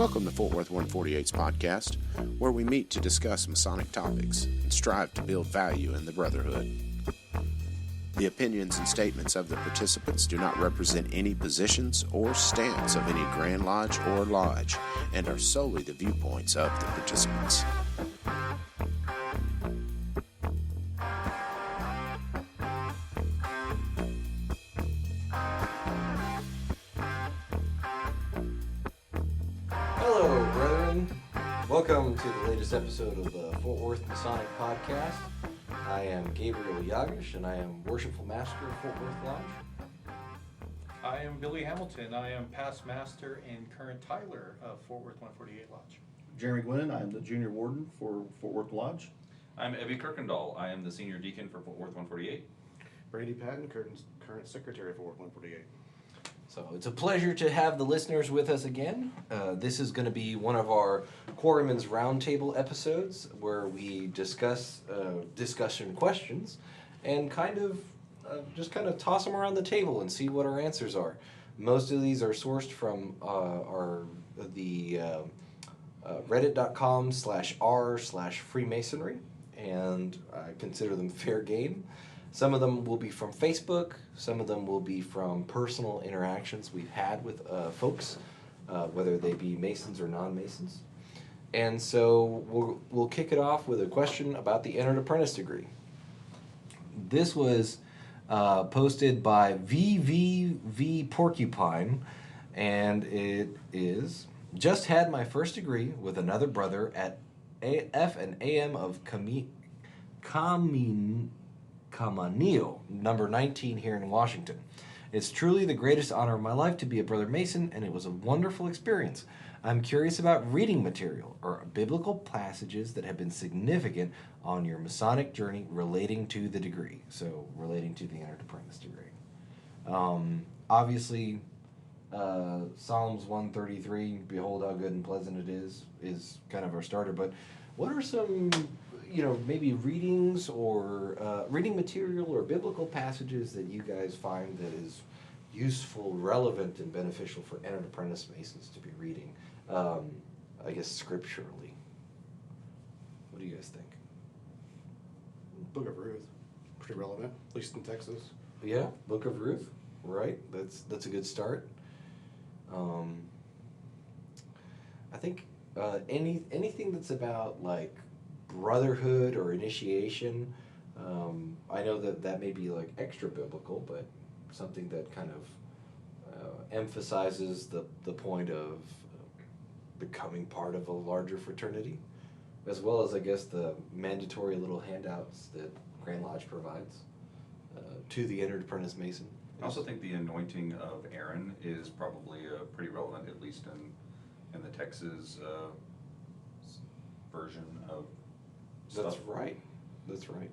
Welcome to Fort Worth 148's podcast, where we meet to discuss Masonic topics and strive to build value in the brotherhood. The opinions and statements of the participants do not represent any positions or stance of any Grand Lodge or Lodge and are solely the viewpoints of the participants. Hello, brethren. Welcome to the latest episode of the Fort Worth Masonic podcast. I am Gabriel Yagish, and I am Worshipful Master of Fort Worth Lodge. I am Billy Hamilton. I am past master and current Tyler of Fort Worth 148 Lodge. Jeremy Gwynn, I am the junior warden for Fort Worth Lodge. I'm Evie Kirkendall. I am the senior deacon for Fort Worth 148. Brandy Patton, current secretary for Fort Worth 148. So it's a pleasure to have the listeners with us again. This is going to be one of our Quarryman's Roundtable episodes where we discuss discussion questions and just toss them around the table and see what our answers are. Most of these are sourced from reddit.com/r/Freemasonry, and I consider them fair game. Some of them will be from Facebook. Some of them will be from personal interactions we've had with folks, whether they be Masons or non-Masons. And so we'll kick it off with a question about the entered apprentice degree. This was posted by VVV Porcupine, and it is, just had my first degree with another brother at AF and AM of Camanillo, number 19 here in Washington. It's truly the greatest honor of my life to be a brother Mason, and it was a wonderful experience. I'm curious about reading material or biblical passages that have been significant on your Masonic journey relating to the degree, so relating to the entered apprentice degree. Obviously, Psalms 133, behold how good and pleasant it is kind of our starter, but what are some maybe readings or reading material or biblical passages that you guys find that is useful, relevant, and beneficial for entered apprentice Masons to be reading, I guess scripturally? What do you guys think? Book of Ruth, pretty relevant, at least in Texas. Yeah, Book of Ruth, right? That's a good start. I think anything that's about like brotherhood or initiation, I know that may be like extra biblical, but something that kind of emphasizes the point of becoming part of a larger fraternity, as well as I guess the mandatory little handouts that Grand Lodge provides to the entered apprentice Mason. I also think the anointing of Aaron is probably pretty relevant, at least in the Texas version of That's stuff. right. That's right.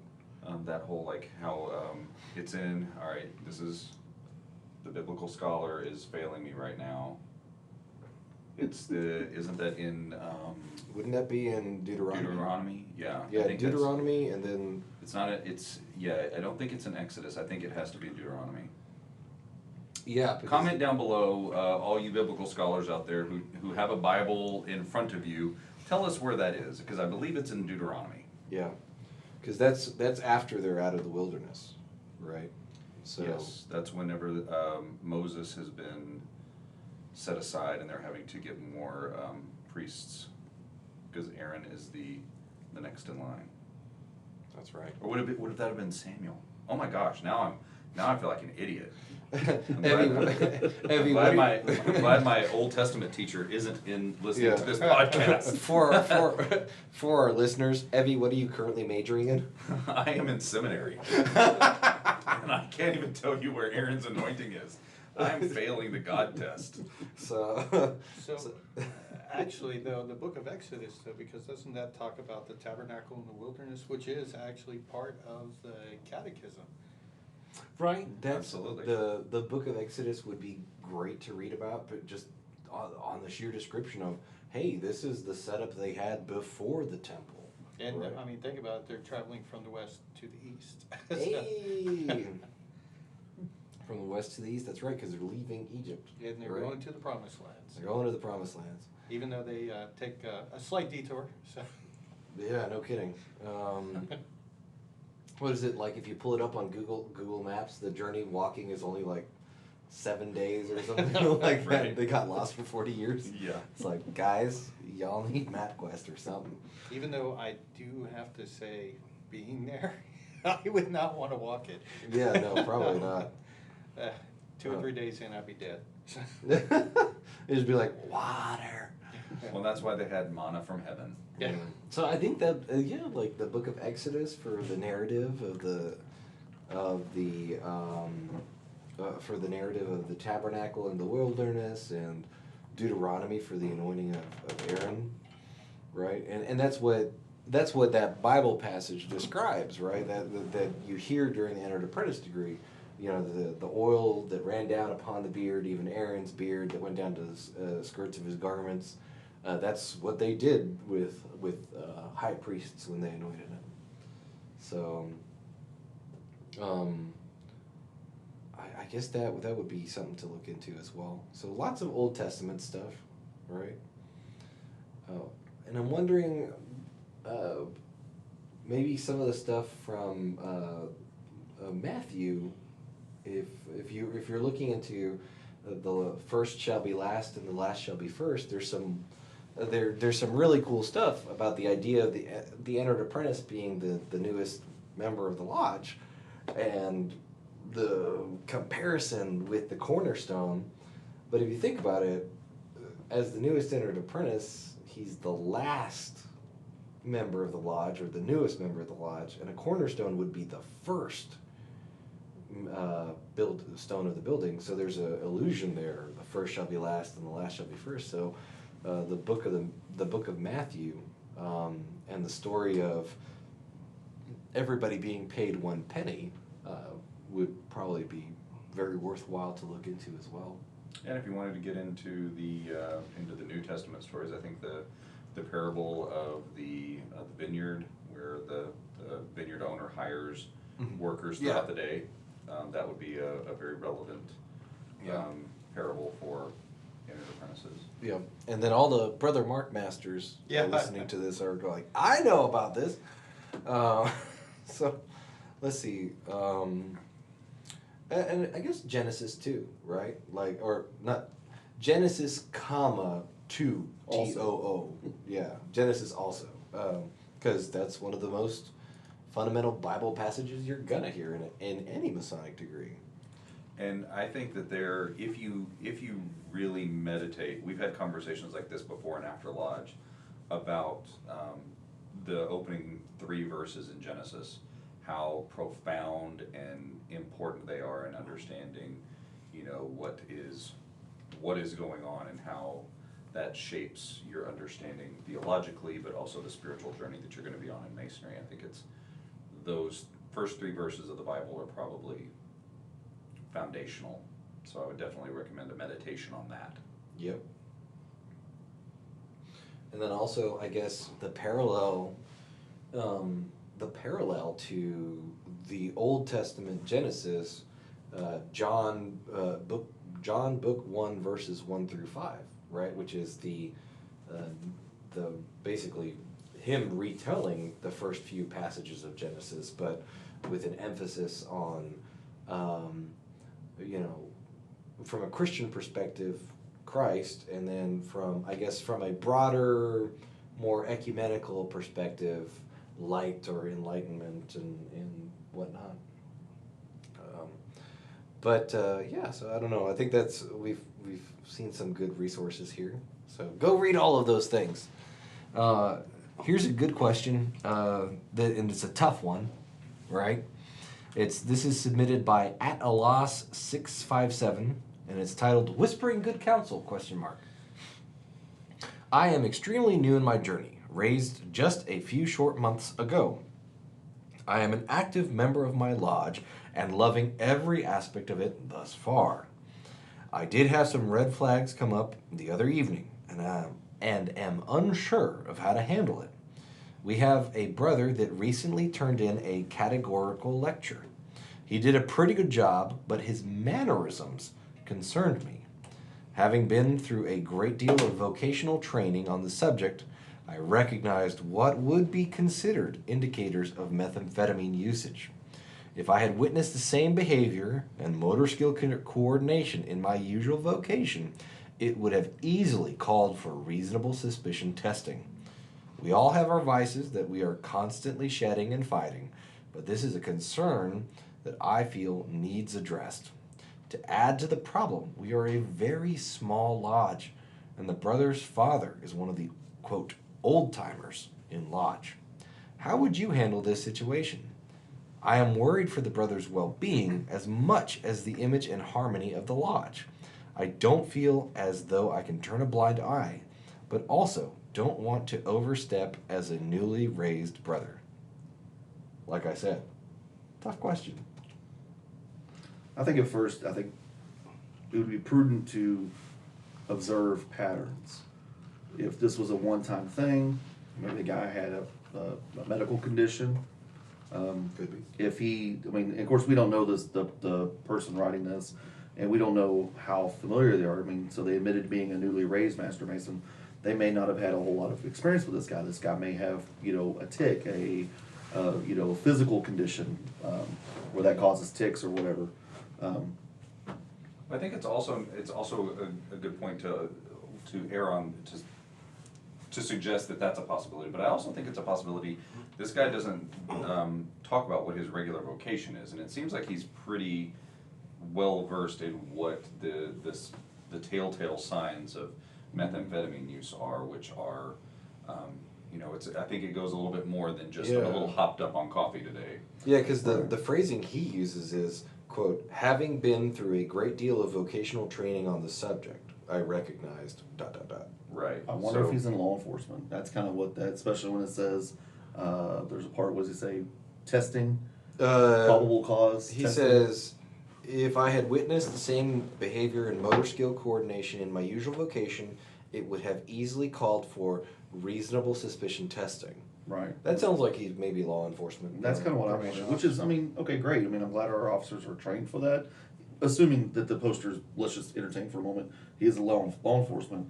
That whole how it's in. All right, this is the biblical scholar is failing me right now. Isn't that in? Wouldn't that be in Deuteronomy? Deuteronomy, yeah. Yeah, I think Deuteronomy, and then it's not. I don't think it's in Exodus. I think it has to be in Deuteronomy. yeah. Because Comment down below, all you biblical scholars out there who have a Bible in front of you. Tell us where that is, because I believe it's in Deuteronomy. Yeah, because that's after they're out of the wilderness, right? So Yes, that's whenever Moses has been set aside and they're having to get more priests, because Aaron is the next in line. that's right. Or would that have been Samuel? Oh my gosh, now I feel like an idiot. I'm Evie, glad my Old Testament teacher isn't in listening to this podcast. For our listeners, Evie, what are you currently majoring in? I am in seminary. And I can't even tell you where Aaron's anointing is. I'm failing the God test. So Actually, though, the book of Exodus, though, because doesn't that talk about the tabernacle in the wilderness, which is actually part of the catechism? right, that's Absolutely. the book of Exodus would be great to read about, but just on the sheer description of, hey, this is the setup they had before the temple. And Right. I mean, think about it, they're traveling from the west to the east. Hey. From the west west to the east. That's right, because they're leaving Egypt. And they're right? going to the promised lands, They're going to the promised lands. even though they take a slight detour, so. Yeah, no kidding. What is it like if you pull it up on Google Maps? The journey walking is only like 7 days or something like that. Right. They got lost for 40 years. Yeah. It's like, guys, y'all need MapQuest or something. Even though I do have to say, being there, I would not want to walk it. Yeah, no, probably not. 2 or 3 days in, I'd be dead. It'd just be like water. Well, that's why they had manna from heaven. Yeah. So I think that like the Book of Exodus for the narrative for the narrative of the tabernacle in the wilderness, and Deuteronomy for the anointing of Aaron, right? And that's what that Bible passage describes, right? That you hear during the entered apprentice degree. You know, the oil that ran down upon the beard, even Aaron's beard that went down to the skirts of his garments. That's what they did with high priests when they anointed him. So, I guess that would be something to look into as well. So lots of Old Testament stuff, right? And I'm wondering, maybe some of the stuff from Matthew. If you're looking into the first shall be last and the last shall be first, there's some really cool stuff about the idea of the entered apprentice being the newest member of the lodge, and the comparison with the cornerstone. But if you think about it, as the newest entered apprentice, he's the last member of the lodge, or the newest member of the lodge, and a cornerstone would be the first stone of the building. So there's a illusion there. The first shall be last, and the last shall be first. So the book of Matthew, and the story of everybody being paid 1 penny would probably be very worthwhile to look into as well. And if you wanted to get into the New Testament stories, I think the parable of the vineyard, where the vineyard owner hires workers throughout the day, that would be a very relevant parable for entered apprentices. Yeah, and then all the Brother Mark masters listening to this are going, I know about this. So let's see. And I guess Genesis too, right? Like, or not Genesis, comma 2 TOO. Yeah, Genesis also, because that's one of the most fundamental Bible passages you're gonna hear in any Masonic degree. And I think that if you really meditate, we've had conversations like this before and after Lodge about the opening 3 verses in Genesis, how profound and important they are in understanding, what is going on, and how that shapes your understanding theologically, but also the spiritual journey that you're going to be on in Masonry. I think it's those first 3 verses of the Bible are probably foundational, so I would definitely recommend a meditation on that. Yep. And then also, I guess the parallel to the Old Testament Genesis, John book 1 verses 1 through 5, right, which is the basically him retelling the first few passages of Genesis, but with an emphasis on from a Christian perspective, Christ, and then from a broader, more ecumenical perspective, light or enlightenment and whatnot. So I don't know. I think we've seen some good resources here. So go read all of those things. Here's a good question, and it's a tough one, right? This is submitted by @alas657, and it's titled "Whispering Good Counsel?" I am extremely new in my journey, raised just a few short months ago. I am an active member of my lodge and loving every aspect of it thus far. I did have some red flags come up the other evening, and am unsure of how to handle it. We have a brother that recently turned in a categorical lecture. He did a pretty good job, but his mannerisms concerned me. Having been through a great deal of vocational training on the subject, I recognized what would be considered indicators of methamphetamine usage. If I had witnessed the same behavior and motor skill coordination in my usual vocation, it would have easily called for reasonable suspicion testing. We all have our vices that we are constantly shedding and fighting, but this is a concern that I feel needs addressed. To add to the problem, we are a very small lodge, and the brother's father is one of the, quote, old-timers in lodge. How would you handle this situation? I am worried for the brother's well-being as much as the image and harmony of the lodge. I don't feel as though I can turn a blind eye, but also don't want to overstep as a newly raised brother. Like I said, tough question. I think at first, it would be prudent to observe patterns. If this was a one-time thing, maybe the guy had a medical condition. Could be. If he, of course, we don't know the person writing this, and we don't know how familiar they are. So they admitted being a newly raised Master Mason. They may not have had a whole lot of experience with this guy. This guy may have, a tick, a physical condition, where that causes ticks or whatever. I think it's also a good point to err on to suggest that that's a possibility. But I also think it's a possibility this guy doesn't talk about what his regular vocation is, and it seems like he's pretty well versed in what the telltale signs of methamphetamine use are, which are I think it goes a little bit more than just a little hopped up on coffee today. Yeah, because the phrasing he uses is, quote, having been through a great deal of vocational training on the subject, I recognized, ... Right. I wonder if he's in law enforcement. That's kind of what that, especially when it says, there's a part, what does he say, testing, probable cause. He testing. says, if I had witnessed the same behavior and motor skill coordination in my usual vocation, it would have easily called for reasonable suspicion testing. Right. That sounds like he's maybe law enforcement. That's kind of what I wanted, which is, okay, great. I'm glad our officers are trained for that. Assuming that the posters, let's just entertain for a moment, he is a law enforcement.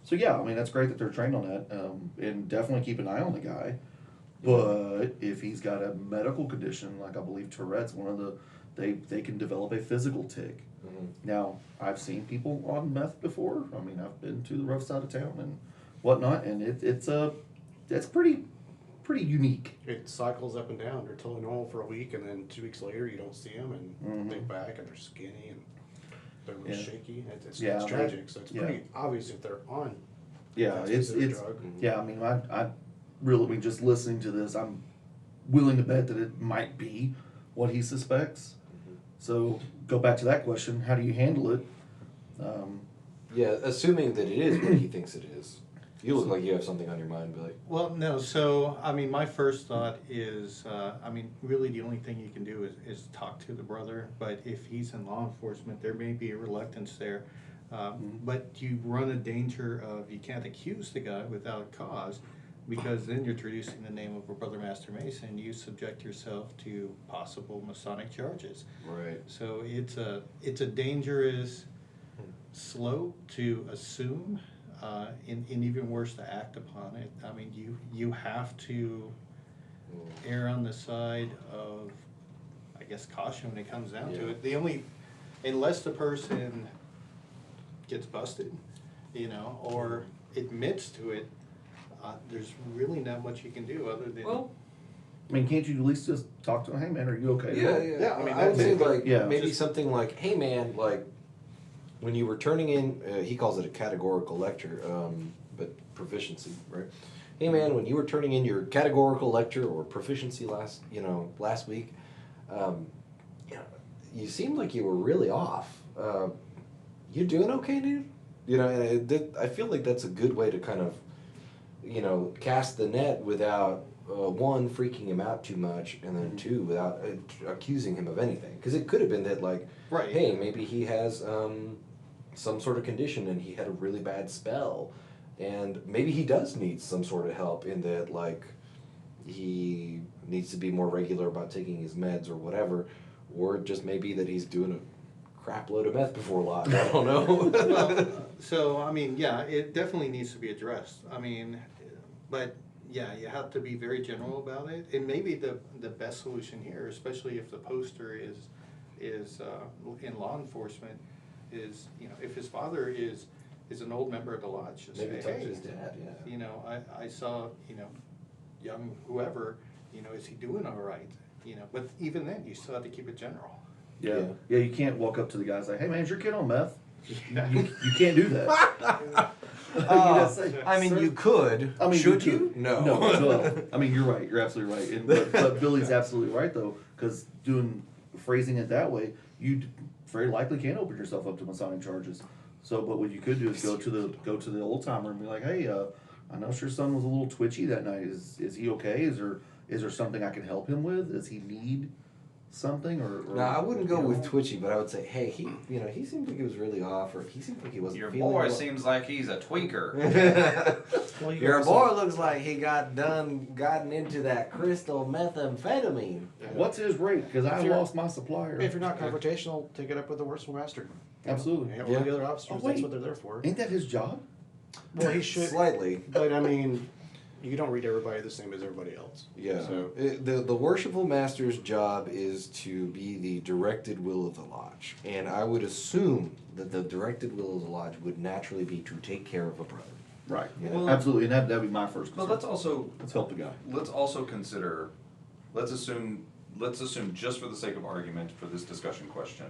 So yeah, that's great that they're trained on that, and definitely keep an eye on the guy. But if he's got a medical condition, like I believe Tourette's, they can develop a physical tick. Mm-hmm. Now, I've seen people on meth before. I've been to the rough side of town and whatnot, and it's pretty unique. It cycles up and down. They're totally normal for a week, and then 2 weeks later you don't see them, and they're back, and they're skinny, and they're really shaky. It's tragic. So it's pretty obvious if they're on. Yeah, it's drug. yeah. I really, just listening to this, I'm willing to bet that it might be what he suspects. So go back to that question: how do you handle it? Yeah, assuming that it is what he thinks it is. You look like you have something on your mind, Billy. Well, no, so, my first thought is, really the only thing you can do is talk to the brother, but if he's in law enforcement, there may be a reluctance there. But you run a danger of, you can't accuse the guy without cause, because then you're introducing the name of a Brother Master Mason, you subject yourself to possible Masonic charges. Right. So it's a dangerous slope to assume, and even worse to act upon it. You have to err on the side of, I guess, caution when it comes down to it. Unless the person gets busted, or admits to it, there's really not much you can do other than. Well, can't you at least just talk to him? Hey man, are you okay? Yeah. I would say maybe something like, hey man, when you were turning in, he calls it a categorical lecture, but proficiency, right? Hey man, when you were turning in your categorical lecture or proficiency last week, you seemed like you were really off. You doing okay, dude? I feel like that's a good way to kind of, cast the net without, one, freaking him out too much, and then two, without accusing him of anything. Because it could have been that, right. Hey, maybe he has some sort of condition and he had a really bad spell, and maybe he does need some sort of help in that, he needs to be more regular about taking his meds or whatever, or it just may be that he's doing a crap load of meth before lodge. I don't know. Well, so, I mean, yeah, it definitely needs to be addressed. I mean, but, yeah, you have to be very general about it. And maybe the best solution here, especially if the poster is in law enforcement, is, you know, if his father is an old member of the lodge, just Maybe say, talk to hey, his dad, yeah. you know, I saw, you know, young whoever, you know, is he doing all right? You know, but even then, you still have to keep it general. Yeah, you can't walk up to the guy and say, hey man, is your kid on meth? You can't do that. I mean, you could. I mean, should you you? could. No. No. I mean, you're right. You're absolutely right. But Billy's absolutely right though, because phrasing it that way, you very likely can open yourself up to Masonic charges. So, but what you could do is go to the old timer and be like, hey, I know your son was a little twitchy that night. Is he okay? Is there something I can help him with? Does he need something or No, I wouldn't go with twitchy, but I would say, hey, he seemed like he was really off, or he seemed like he wasn't Your feeling boy well. seems like he's a tweaker. Well, you Your can boy also- looks like he gotten into that crystal methamphetamine. What's his rate? Because I you're- lost my supplier. If you're not confrontational, take it up with the worshipful master. Absolutely. Yeah, Yeah. all the other officers, Oh, wait. that's what they're there for. Ain't that his job? Well, he should, Slightly. but I mean, you don't read everybody the same as everybody else. Yeah. So, The worshipful master's job is to be the directed will of the lodge. And I would assume that the directed will of the lodge would naturally be to take care of a brother. Right. Yeah. Well, Absolutely, and that'd be my first But concern. Let's help the guy. let's also consider, let's assume just for the sake of argument for this discussion question,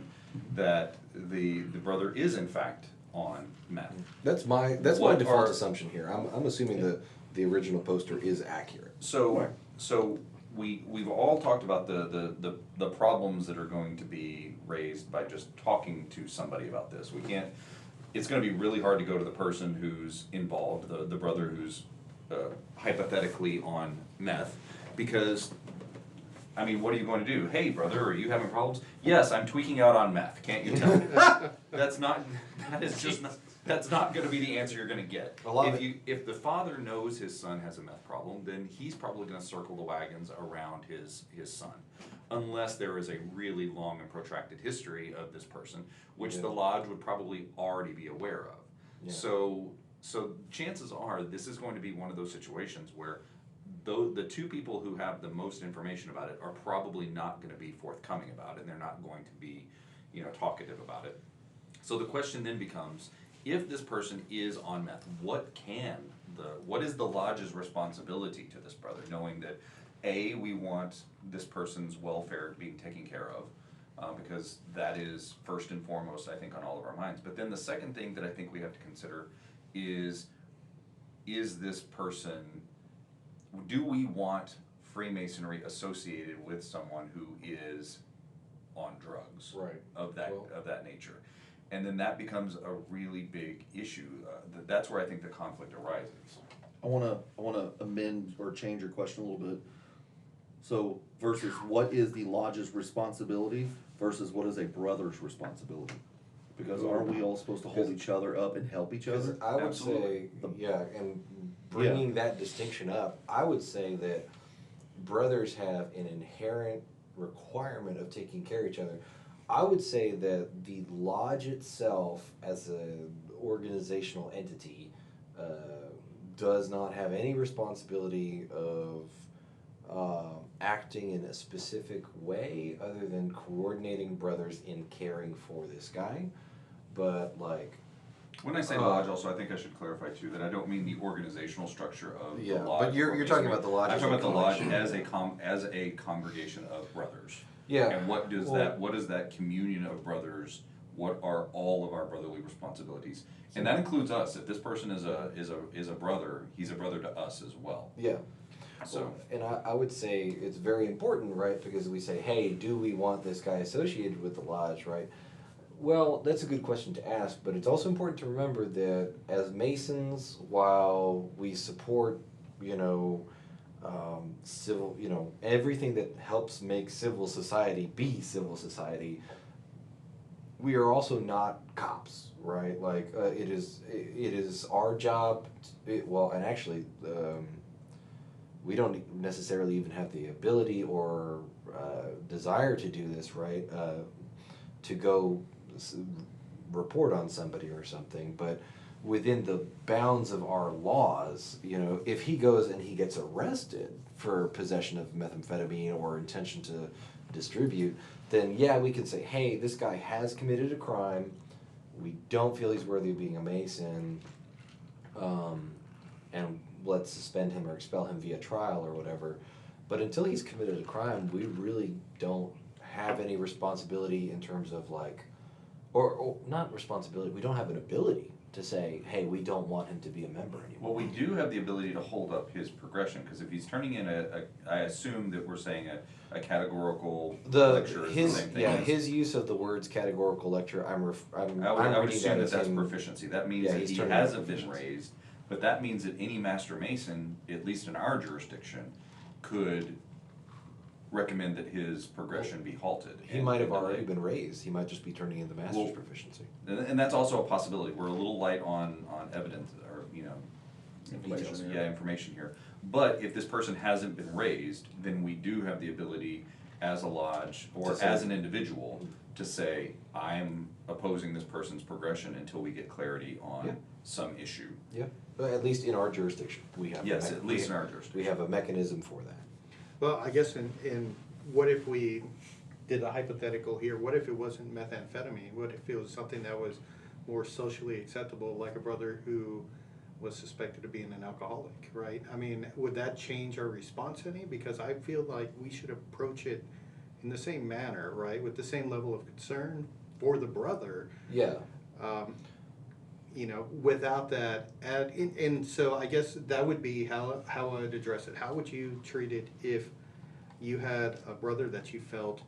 that the brother is in fact on meth. That's my What default are- assumption here. I'm assuming that the original poster is accurate. So we've all talked about the problems that are going to be raised by just talking to somebody about this. We can't. It's going to be really hard to go to the person who's involved, the brother who's hypothetically on meth, because, I mean, what are you going to do? Hey, brother, are you having problems? Yes, I'm tweaking out on meth. Can't you tell? That's not going to be the answer you're going to get. If the father knows his son has a meth problem, then he's probably going to circle the wagons around his son, unless there is a really long and protracted history of this person, which the lodge would probably already be aware of. Yeah. So chances are this is going to be one of those situations where the two people who have the most information about it are probably not going to be forthcoming about it, and they're not going to be, talkative about it. So the question then becomes, if this person is on meth, what is the lodge's responsibility to this brother, knowing that A, we want this person's welfare being taken care of, because that is first and foremost, I think, on all of our minds. But then the second thing that I think we have to consider is this person, do we want Freemasonry associated with someone who is on drugs of that nature? And then that becomes a really big issue. That's where I think the conflict arises. I wanna amend or change your question a little bit. So versus what is the lodge's responsibility versus what is a brother's responsibility? Because aren't we all supposed to hold each other up and help each other? I would Absolutely. say, and bringing that distinction up, I would say that brothers have an inherent requirement of taking care of each other. I would say that the lodge itself, as an organizational entity, does not have any responsibility of acting in a specific way other than coordinating brothers in caring for this guy. But When I say lodge, also, I think I should clarify too that I don't mean the organizational structure of the Yeah, lodge. but you're talking about the lodge I'm as talking a about the lodge collection. as a congregation of brothers. Yeah. And what is that communion of brothers? What are all of our brotherly responsibilities? And that includes us. If this person is a brother, he's a brother to us as well. Yeah. So And I would say it's very important, right? Because we say, hey, do we want this guy associated with the lodge, right? Well, that's a good question to ask, but it's also important to remember that as Masons, while we support, civil, everything that helps make civil society be civil society, we are also not cops, right? It is our job. And actually, we don't necessarily even have the ability or desire to do this, right? To go report on somebody or something, but within the bounds of our laws, you know, if he goes and he gets arrested for possession of methamphetamine or intention to distribute, then yeah, we can say, hey, this guy has committed a crime, we don't feel he's worthy of being a Mason, and let's suspend him or expel him via trial or whatever. But until he's committed a crime, we really don't have any responsibility in terms of like, or not responsibility, we don't have an ability to say, hey, we don't want him to be a member anymore. Well, we do have the ability to hold up his progression, because if he's turning in I assume that we're saying a categorical lecture is the same thing. Yeah, his use of the words categorical lecture, I would reading assume that that's him, proficiency. That means yeah, that he's he turning hasn't in been proficiency. raised, but that means that any Master Mason, at least in our jurisdiction, could recommend that his progression be halted. He might have already been raised, he might just be turning in the master's proficiency. And that's also a possibility. We're a little light on evidence, or, you know, Information, information here. But if this person hasn't been raised, then we do have the ability as a lodge or as an individual to say, I'm opposing this person's progression until we get clarity on some issue. Yeah, but at least in our jurisdiction, we have. Yes, at least in our jurisdiction. We have a mechanism for that. Well, I guess in what if we did a hypothetical here, what if it wasn't methamphetamine? What if it was something that was more socially acceptable, like a brother who was suspected of being an alcoholic, right? I mean, would that change our response any? Because I feel like we should approach it in the same manner, right? With the same level of concern for the brother. Yeah. You know, without that, and so I guess that would be how I'd address it. How would you treat it if you had a brother that you felt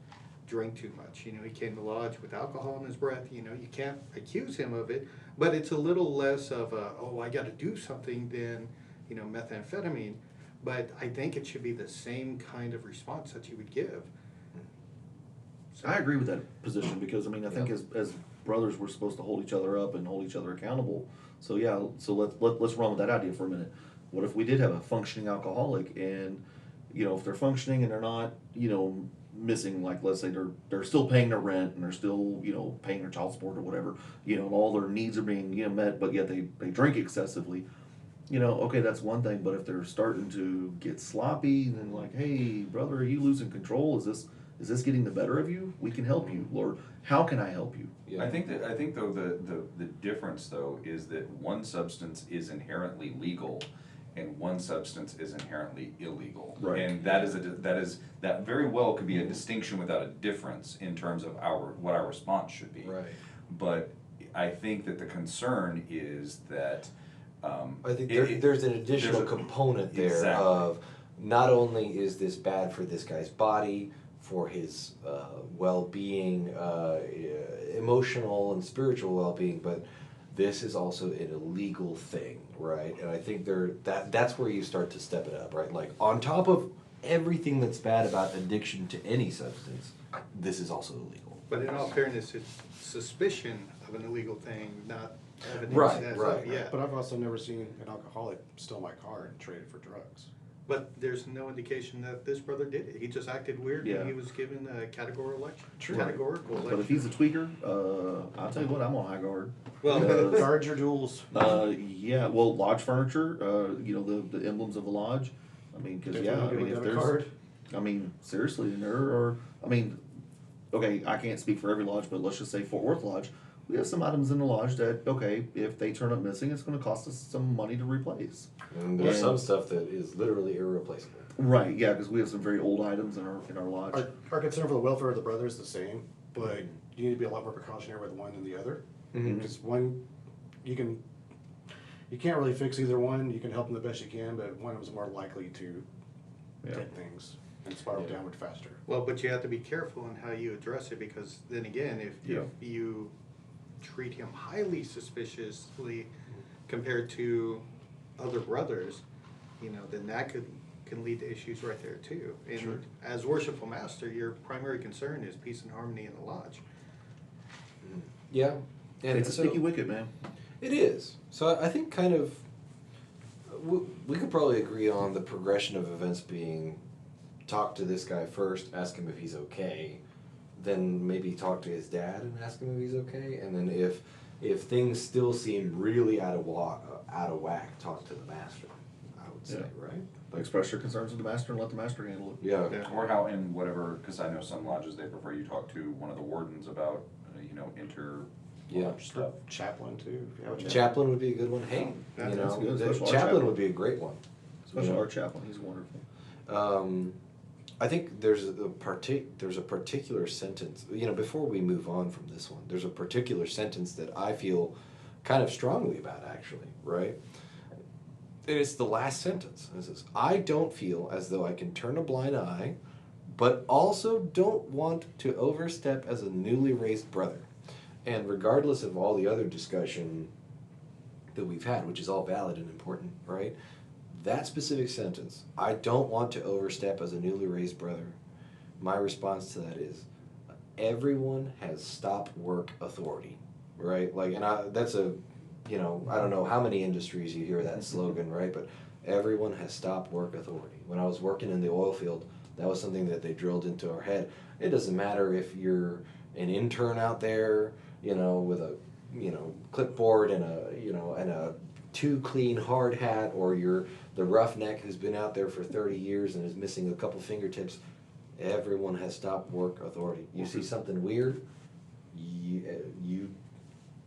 drank too much? You know, he came to lodge with alcohol in his breath. You know, you can't accuse him of it, but it's a little less of a, oh, I got to do something than, you know, methamphetamine. But I think it should be the same kind of response that you would give. So, I agree with that position, because I mean, I think as brothers, we're supposed to hold each other up and hold each other accountable. So yeah, so let's run with that idea for a minute. What if we did have a functioning alcoholic, and you know, if they're functioning and they're not, you know, missing, like let's say they're still paying their rent and they're still, you know, paying their child support or whatever, you know, and all their needs are being, you know, met, but yet they drink excessively. You know, okay, that's one thing, but if they're starting to get sloppy, then like, hey, brother, are you losing control? Is this getting the better of you? We can help you. Lord, how can I help you? Yeah. I think though the difference though is that one substance is inherently legal and one substance is inherently illegal. Right. And that very well could be a distinction without a difference in terms of what our response should be. Right. But I think that the concern is that I think there's an additional component there Exactly. of not only is this bad for this guy's body, for his well-being, emotional and spiritual well-being, but this is also an illegal thing, right? And I think that's where you start to step it up, right? Like on top of everything that's bad about addiction to any substance, this is also illegal. but in all fairness, it's suspicion of an illegal thing, not evidence. Right, right. Yeah. But I've also never seen an alcoholic steal my car and trade it for drugs. But there's no indication that this brother did it. He just acted weird Yeah. and he was given a categorical lecture. True. Categorical lecture. But if he's a tweaker, I'll tell you what, I'm on high guard. Well, Guard your jewels. Yeah, well, lodge furniture, you know, the emblems of the lodge. I mean, because If yeah, you I don't give mean, a if debit there's, card. I mean, seriously, and there are, I mean, okay, I can't speak for every lodge, but let's just say Fort Worth Lodge. We have some items in the lodge that, okay, if they turn up missing, it's going to cost us some money to replace. And there's And- some stuff that is literally irreplaceable. Right, yeah, because we have some very old items in our lodge. Our concern for the welfare of the brother is the same, but you need to be a lot more precautionary with one than the other. Because one, you can't really fix either one. You can help them the best you can, but one of them is more likely to take things and spiral downward faster. well, but you have to be careful in how you address it because then again, if you treat him highly suspiciously compared to other brothers, you know, then that can lead to issues right there too. And Sure. as worshipful master, your primary concern is peace and harmony in the lodge. Yeah. And It's a so- sticky wicket, man. It is. So I think kind of we could probably agree on the progression of events being talk to this guy first, ask him if he's okay, then maybe talk to his dad and ask him if he's okay, and then if things still seem really out of whack, talk to the master, I would say, right? Express your concerns to the master and let the master handle it. Yeah. Or how in whatever, because I know some lodges, they prefer you talk to one of the wardens about, Yeah. stuff. Chaplain too. if you have a Chaplain would be a good one. Hey, That's you know, good. the Special art chaplain chaplain. would be a great one. Especially You know? our chaplain, he's wonderful. I think there's a particular sentence, before we move on from this one, there's a particular sentence that I feel kind of strongly about, actually, right? It's the last sentence. It says, I don't feel as though I can turn a blind eye, but also don't want to overstep as a newly raised brother. And regardless of all the other discussion that we've had, which is all valid and important, right? That specific sentence, I don't want to overstep as a newly raised brother, my response to that is, everyone has stop work authority, right? Like, that's I don't know how many industries you hear that slogan, right? But everyone has stop work authority. When I was working in the oil field, that was something that they drilled into our head. It doesn't matter if you're an intern out there, with a, clipboard and a too clean hard hat, or you're the roughneck who's been out there for 30 years and is missing a couple fingertips. Everyone has stop work authority. You see something weird, you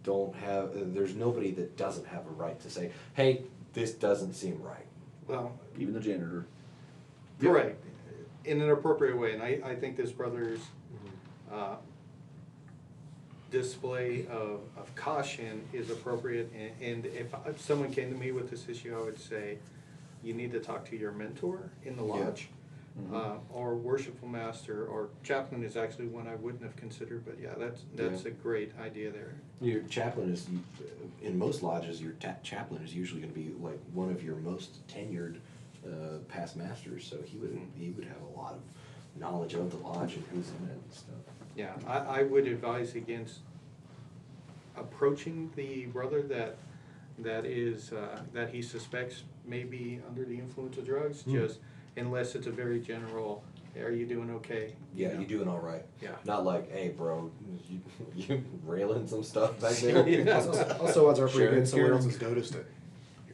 don't have, there's nobody that doesn't have a right to say, hey, this doesn't seem right. Well, Even the janitor. correct, in an appropriate way, and I think this brother's display of caution is appropriate, and if someone came to me with this issue, I would say, you need to talk to your mentor in the lodge, or worshipful master, or chaplain is actually one I wouldn't have considered, but yeah, that's a great idea there. Your chaplain is, in most lodges, your chaplain is usually going to be like one of your most tenured past masters, so he would have a lot of knowledge of the lodge and who's in it and stuff. Yeah, I would advise against approaching the brother that he suspects may be under the influence of drugs, just unless it's a very general, hey, are you doing okay? Yeah, you doing all right. Yeah. Not like, hey, bro, you railing some stuff back there. Yeah. Also, odds are pretty Sharing good someone else caring. has noticed it.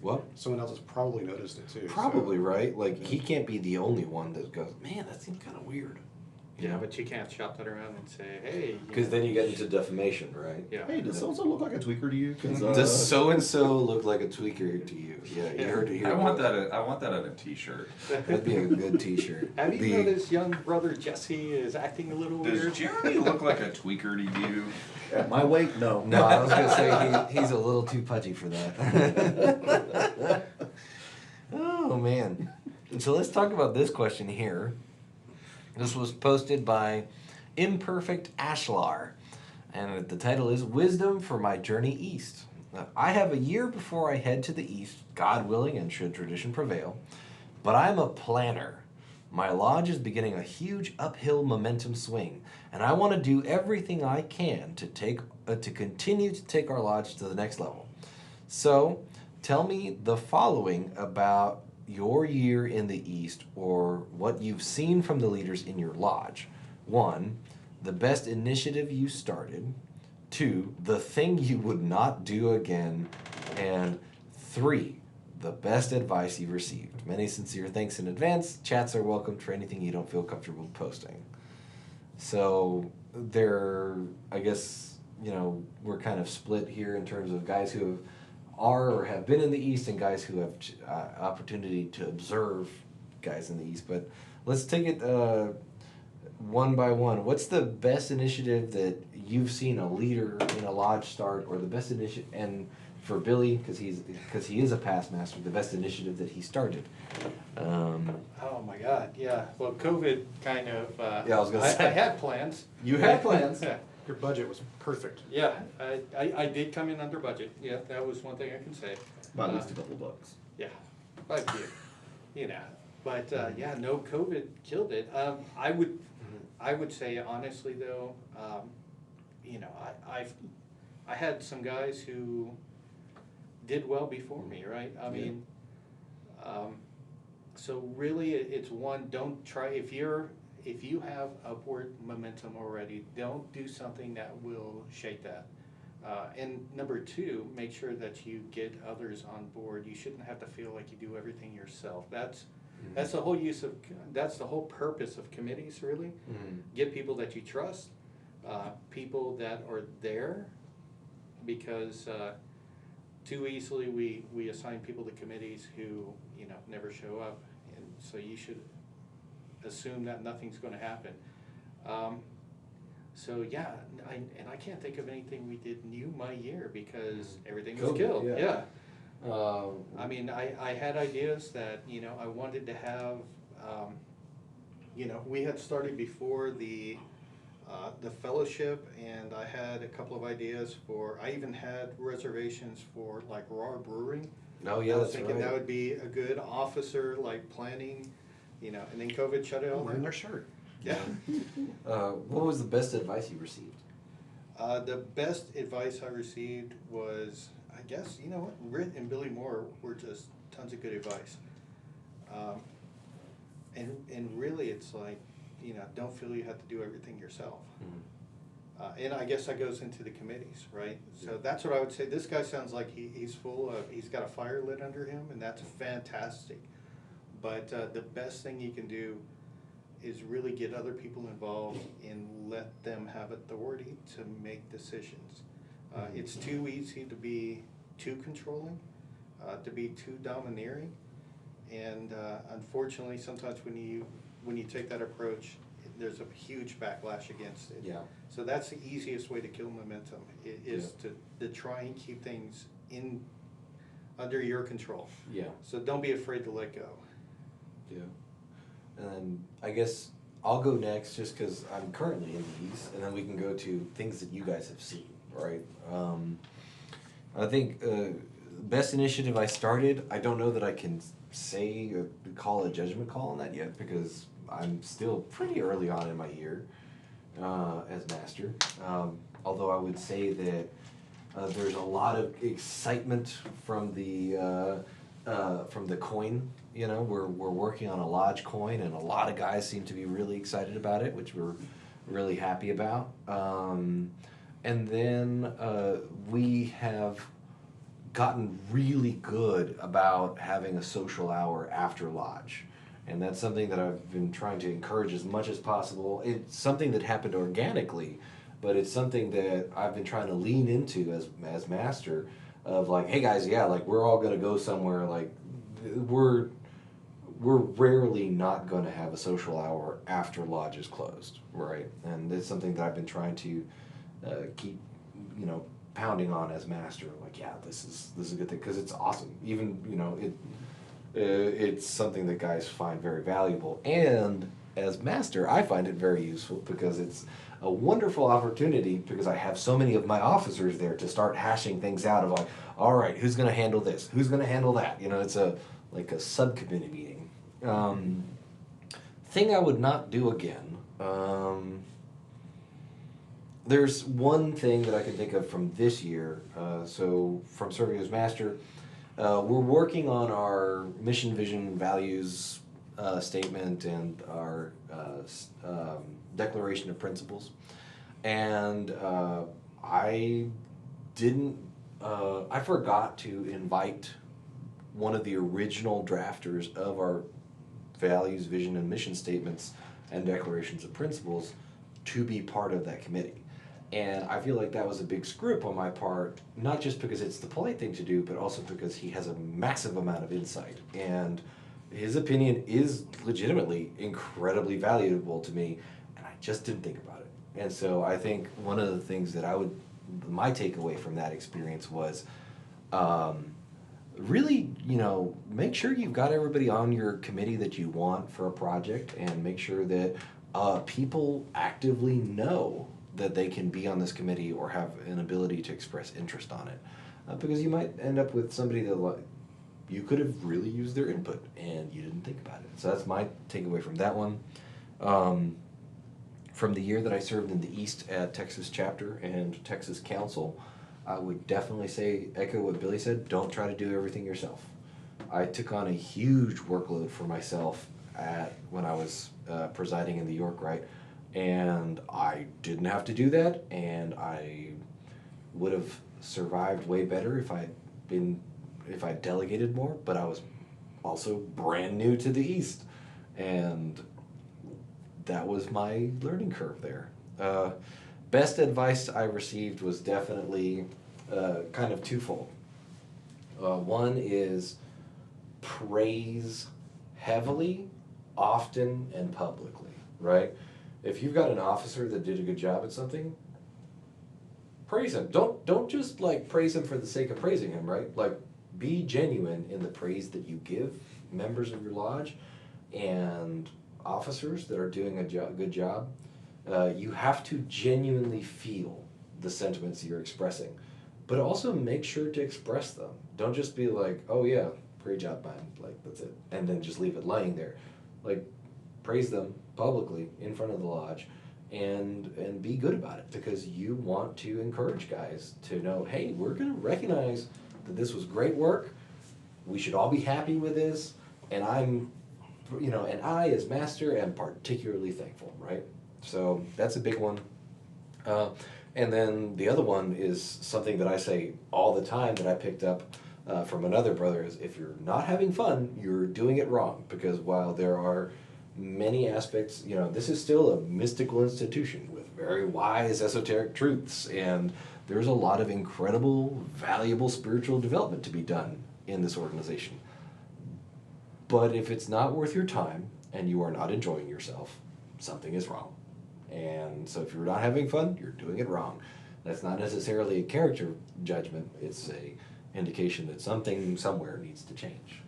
What? Someone else has probably noticed it too. Probably, right? Like, he can't be the only one that goes, man, that seems kind of weird. Yeah, but you can't shop that around and say, hey. Because then you get into defamation, right? Yeah. Hey, does so-and-so look like a tweaker to you? 'Cause, Does so-and-so look like a tweaker to you? Yeah, you heard it here. I want that on a t-shirt. That'd be a good t-shirt. Have you noticed young brother Jesse is acting a little Does weird? Jeremy look like a tweaker to you? At my weight, no. No, I was going to say he's a little too pudgy for that. Oh, man. So let's talk about this question here. This was posted by Imperfect Ashlar, and the title is Wisdom for My Journey East. I have a year before I head to the east, God willing and should tradition prevail, but I'm a planner. My lodge is beginning a huge uphill momentum swing, and I want to do everything I can to continue to take our lodge to the next level. So, tell me the following about your year in the East, or what you've seen from the leaders in your lodge. 1, the best initiative you started. 2, the thing you would not do again. And 3, the best advice you've received. Many sincere thanks in advance. Chats are welcome for anything you don't feel comfortable posting. So I guess, we're kind of split here in terms of guys who are or have been in the East and guys who have opportunity to observe guys in the East. But let's take it one by one. What's the best initiative that you've seen a leader in a lodge start, or the best initiative, and for Billy, because he is a past master, the best initiative that he started? Oh my God, yeah. Well, COVID kind of. Yeah, I was gonna say. I had plans. You had plans. Yeah. Your budget was perfect. Yeah, I did come in under budget. Yeah, that was one thing I can say. By at least a couple bucks. Yeah, but but yeah, no, COVID killed it. I would say honestly though, I had some guys who did well before me, right? I mean, So really, it's one, don't try, if you have upward momentum already, don't do something that will shake that. And number two, make sure that you get others on board. You shouldn't have to feel like you do everything yourself. That's the whole that's the whole purpose of committees, really. Get people that you trust, people that are there, because too easily we assign people to committees who, never show up, and so you should assume that nothing's gonna happen. So yeah, I can't think of anything we did new my year, because everything was COVID, killed, yeah. yeah. I mean, I had ideas that, I wanted to have, we had started before the fellowship, and I had a couple of ideas I even had reservations for like raw brewing. Oh, yeah, I was that's thinking right. that would be a good officer, like planning, and then COVID shut it all Wearing down. their shirt. Yeah. What was the best advice you received? The best advice I received was, I guess, what, Rit and Billy Moore were just tons of good advice. And really, it's like, don't feel you have to do everything yourself. And I guess that goes into the committees, right? So that's what I would say. This guy sounds like he's he's got a fire lit under him, and that's fantastic. But the best thing you can do is really get other people involved and let them have authority to make decisions. It's too easy to be too controlling, to be too domineering, and unfortunately, sometimes when you take that approach, there's a huge backlash against it. Yeah. So that's the easiest way to kill momentum, is to try and keep things under your control. Yeah. So don't be afraid to let go. Yeah. And then I guess I'll go next, just because I'm currently in these, and then we can go to things that you guys have seen, right? I think best initiative I started, I don't know that I can say or call a judgment call on that yet, because I'm still pretty early on in my year as master. Although I would say that there's a lot of excitement from the coin. We're working on a lodge coin, and a lot of guys seem to be really excited about it, which we're really happy about. And then we have gotten really good about having a social hour after lodge. And that's something that I've been trying to encourage as much as possible. It's something that happened organically, but it's something that I've been trying to lean into as master, of like, hey guys, yeah, like we're all gonna go somewhere, like we're rarely not gonna have a social hour after lodge is closed, right? And it's something that I've been trying to keep, pounding on as master, like, yeah, this is a good thing, because it's awesome. Even, it's something that guys find very valuable, and as master I find it very useful, because it's a wonderful opportunity, because I have so many of my officers there to start hashing things out of like, all right, who's going to handle this, who's going to handle that, it's like a subcommittee meeting. Thing I would not do again, there's one thing that I can think of from this year. So from serving as master, we're working on our mission, vision, values statement, and our declaration of principles. And I forgot to invite one of the original drafters of our values, vision, and mission statements and declarations of principles to be part of that committee. And I feel like that was a big screw up on my part, not just because it's the polite thing to do, but also because he has a massive amount of insight. And his opinion is legitimately incredibly valuable to me, and I just didn't think about it. And so I think one of the things that my takeaway from that experience was really, make sure you've got everybody on your committee that you want for a project, and make sure that people actively know that they can be on this committee or have an ability to express interest on it. Because you might end up with somebody that you could have really used their input and you didn't think about it. So that's my takeaway from that one. From the year that I served in the East at Texas Chapter and Texas Council, I would definitely echo what Billy said, don't try to do everything yourself. I took on a huge workload for myself when I was presiding in the York Rite, and I didn't have to do that, and I would have survived way better if I delegated more. But I was also brand new to the East, and that was my learning curve there. Best advice I received was definitely kind of twofold. One is praise heavily, often, and publicly, right? If you've got an officer that did a good job at something, praise him. Don't just like praise him for the sake of praising him, right? Like, be genuine in the praise that you give members of your lodge and officers that are doing a good job. You have to genuinely feel the sentiments you're expressing, but also make sure to express them. Don't just be like, oh yeah, great job, man, like that's it, and then just leave it lying there. Like, praise them publicly in front of the lodge, and be good about it, because you want to encourage guys to know, hey, we're gonna recognize that this was great work, we should all be happy with this, and and I as master am particularly thankful, right? So that's a big one. And then the other one is something that I say all the time that I picked up from another brother is, if you're not having fun, you're doing it wrong. Because while there are many aspects, this is still a mystical institution with very wise esoteric truths, and there's a lot of incredible, valuable spiritual development to be done in this organization. But if it's not worth your time and you are not enjoying yourself, something is wrong. And so if you're not having fun, you're doing it wrong. That's not necessarily a character judgment, it's a indication that something somewhere needs to change.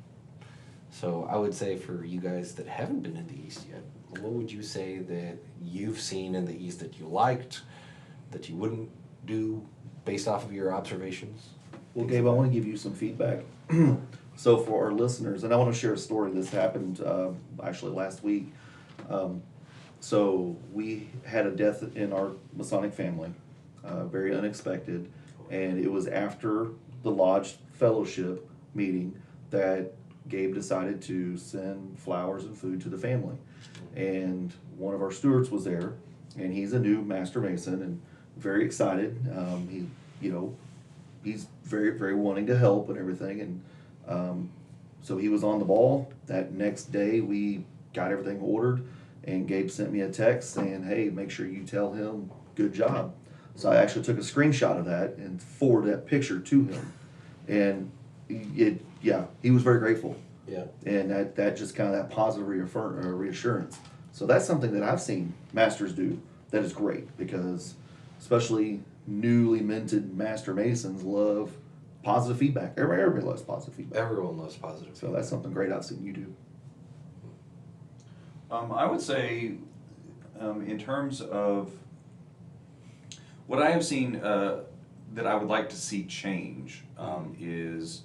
So I would say, for you guys that haven't been in the East yet, what would you say that you've seen in the East that you liked, that you wouldn't do based off of your observations? Well, Gabe, I want to give you some feedback. So for our listeners, and I want to share a story that's happened actually last week. So we had a death in our Masonic family, very unexpected, and it was after the lodge fellowship meeting that Gabe decided to send flowers and food to the family. And one of our stewards was there, and he's a new Master Mason and very excited. He's very, very wanting to help and everything, and so he was on the ball. That next day we got everything ordered, and Gabe sent me a text saying, hey, make sure you tell him good job. So I actually took a screenshot of that and forwarded that picture to him, and he was very grateful. Yeah. And that just kind of that positive reassurance. So that's something that I've seen masters do that is great, because especially newly minted Master Masons love positive feedback. Everybody loves positive feedback. Everyone loves positive feedback. So that's something great I've seen you do. I would say, in terms of what I have seen that I would like to see change, is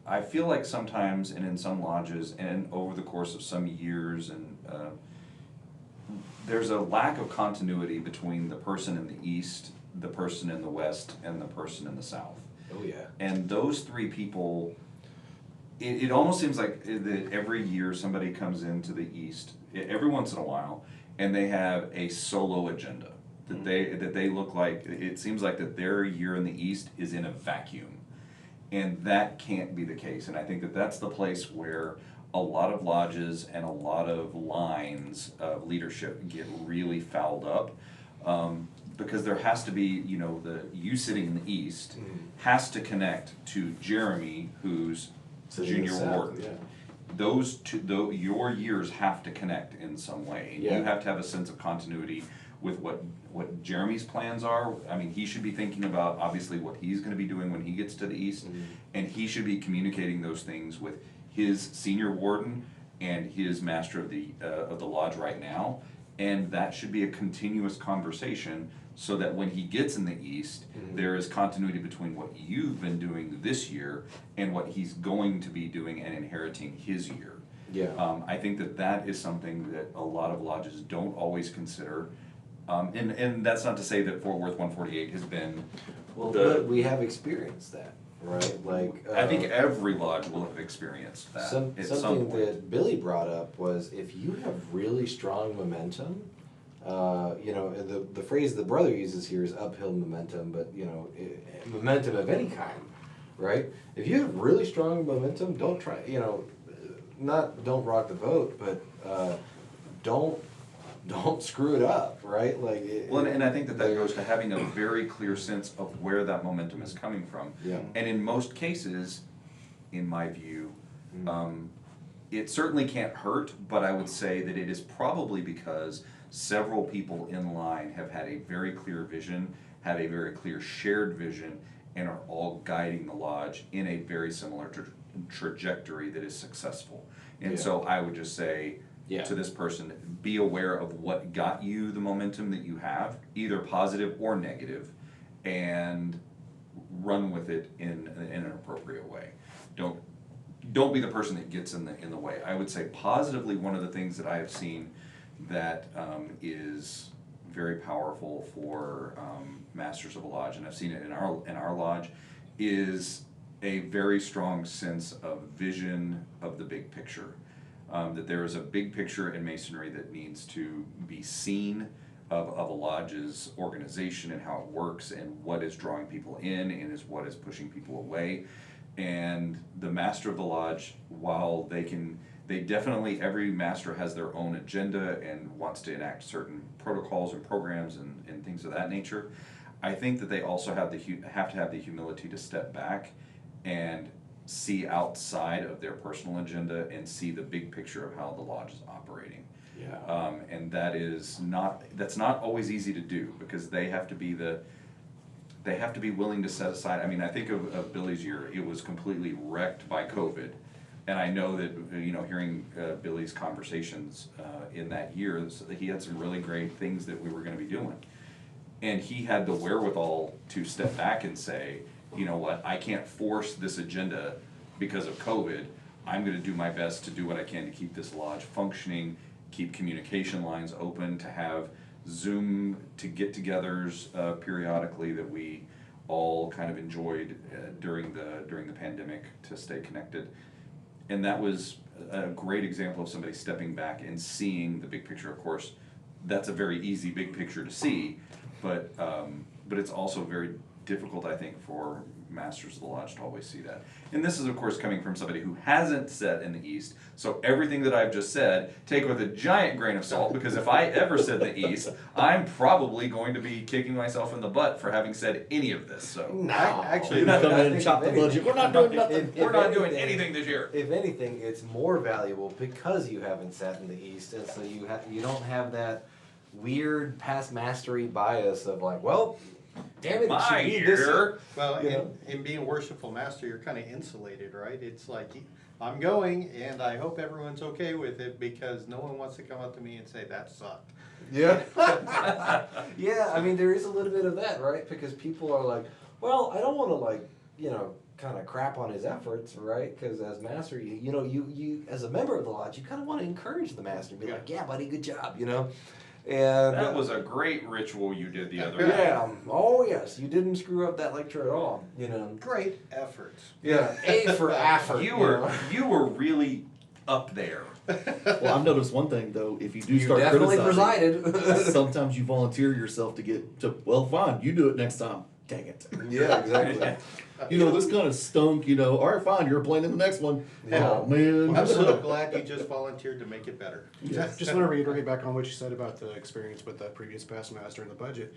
I feel like sometimes, and in some lodges, and over the course of some years, and there's a lack of continuity between the person in the East, the person in the West, and the person in the South. Oh yeah. And those three people, it almost seems like that every year somebody comes into the East, every once in a while, and they have a solo agenda. That they look like, it seems like that their year in the East is in a vacuum. And that can't be the case. And I think that that's the place where a lot of lodges and a lot of lines of leadership get really fouled up. Because there has to be, you sitting in the East has to connect to Jeremy, who's junior warden. Yeah. Those two, your years have to connect in some way. And Yeah. you have to have a sense of continuity with what Jeremy's plans are. I mean, he should be thinking about obviously what he's going to be doing when he gets to the East, and he should be communicating those things with his senior warden and his master of the lodge right now, and that should be a continuous conversation, so that when he gets in the East, there is continuity between what you've been doing this year and what he's going to be doing and inheriting his year. Yeah. I think that is something that a lot of lodges don't always consider. And that's not to say that Fort Worth 148 has been Well, but we have experienced that. right? Like I think every lodge will have experienced that at some something point. that Billy brought up was if you have really strong momentum, you know, the phrase the brother uses here is uphill momentum, but you know, momentum of any kind, right? If you have really strong momentum, don't try, you know, don't rock the boat, but don't screw it up, right? Like, Well, and I think that goes to having a very clear sense of where that momentum is coming from. Yeah. And in most cases, in my view, it certainly can't hurt, but I would say that it is probably because several people in line have had a very clear vision, have a very clear shared vision, and are all guiding the lodge in a very similar trajectory that is successful. And so I would just say to this person, be aware of what got you the momentum that you have, either positive or negative, and run with it in an appropriate way. Don't be the person that gets in the way. I would say positively, one of the things that I have seen that is very powerful for masters of a lodge, and I've seen it in our lodge, is a very strong sense of vision of the big picture. That there is a big picture in Masonry that needs to be seen of a lodge's organization and how it works and what is drawing people in and is what is pushing people away. And the master of the lodge, while they definitely, every master has their own agenda and wants to enact certain protocols and programs and things of that nature. I think that they also have to have the humility to step back and see outside of their personal agenda and see the big picture of how the lodge is operating. Yeah. And that's not always easy to do, because they have to be willing to set aside. I mean, I think of Billy's year, it was completely wrecked by COVID. And I know that, you know, hearing Billy's conversations in that year, he had some really great things that we were going to be doing. And he had the wherewithal to step back and say, you know what, I can't force this agenda because of COVID. I'm going to do my best to do what I can to keep this lodge functioning, keep communication lines open, to have Zoom to get-togethers periodically that we all kind of enjoyed during the pandemic to stay connected. And that was a great example of somebody stepping back and seeing the big picture. Of course, that's a very easy big picture to see, but it's also very difficult, I think, for masters of the lodge to always see that. And this is, of course, coming from somebody who hasn't said in the East, so everything that I've just said, take with a giant grain of salt, because if I ever said the East, I'm probably going to be kicking myself in the butt for having said any of this, so. No. Actually, Come in and think chop if the budget. We're not doing nothing. We're not doing anything this year. If anything, it's more valuable because you haven't sat in the East, and so you don't have that weird past mastery bias of like, well, damn it, it My should be this year. Well, You know? in being worshipful master, you're kind of insulated, right? It's like, I'm going, and I hope everyone's okay with it, because no one wants to come up to me and say, that sucked. Yeah. Yeah, I mean, there is a little bit of that, right? Because people are like, well, I don't want to, like, you know, kind of crap on his efforts, right? Because as master, you as a member of the lodge, you kind of want to encourage the master, be like, yeah, buddy, good job, you know? And That was a great ritual you did the other night. yeah, oh yes, you didn't screw up that lecture at all, you know? Great efforts. Yeah, A for effort. You know? were really up there. Well, I've noticed one thing though. If you do You start definitely criticizing, presided. sometimes you volunteer yourself to get to. Well, fine, you do it next time. Dang it. Yeah, exactly. You know, this kind of stunk. You know, all right, fine, you're playing in the next one. Yeah. Oh man. I'm so glad you just volunteered to make it better. Just want to reiterate back on what you said about the experience with the previous past master and the budget.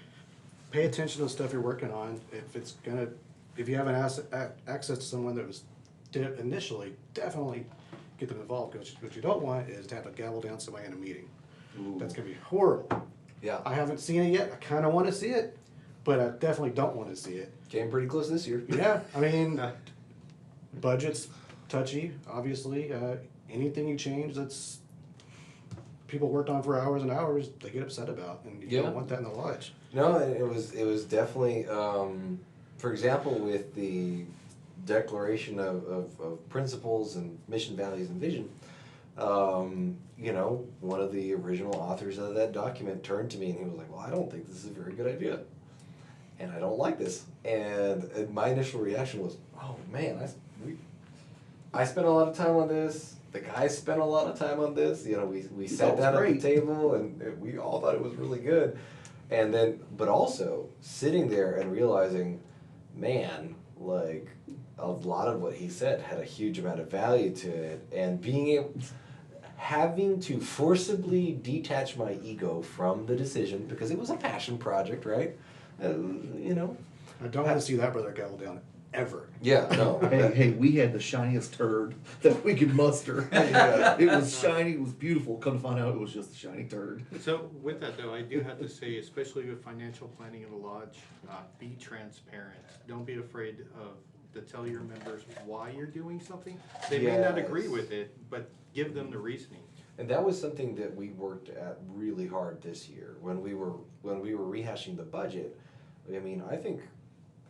Pay attention to the stuff you're working on. If you have access to someone that was initially, definitely get them involved. Because what you don't want is to have to gavel down somebody in a meeting. That's gonna be horrible. Yeah. I haven't seen it yet. I kind of want to see it, but I definitely don't want to see it. Came pretty close this year. Yeah, I mean, budget's touchy, obviously. Anything you change that's people worked on for hours and hours, they get upset about, and you Yeah. don't want that in the lodge. No, it was definitely, for example, with the declaration of principles and mission, values, and vision, you know, one of the original authors of that document turned to me and he was like, well, I don't think this is a very good idea. and I don't like this. And my initial reaction was, oh man, I spent a lot of time on this. The guys spent a lot of time on this. You know, we sat down at the table and we all thought it was really good. And then, but also sitting there and realizing, man, like a lot of what he said had a huge amount of value to it, and having to forcibly detach my ego from the decision because it was a passion project, right? You know. I don't want to see that brother gavel down ever. Yeah, no. Hey, we had the shiniest turd that we could muster. Yeah. It was shiny, it was beautiful. Come to find out, it was just a shiny turd. So with that though, I do have to say, especially with financial planning in the lodge, be transparent. Don't be afraid to tell your members why you're doing something. They may not agree with it, but give them the reasoning. And that was something that we worked at really hard this year when we were rehashing the budget. I mean,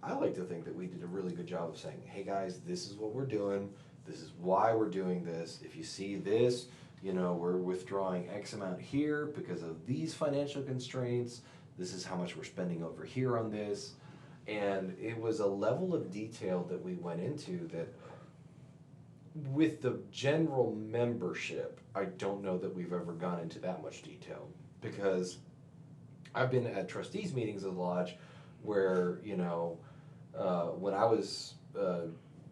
I like to think that we did a really good job of saying, hey guys, this is what we're doing. This is why we're doing this. If you see this, you know, we're withdrawing X amount here because of these financial constraints. This is how much we're spending over here on this. And it was a level of detail that we went into that with the general membership, I don't know that we've ever gone into that much detail, because I've been at trustees meetings of the lodge where, you know, when I was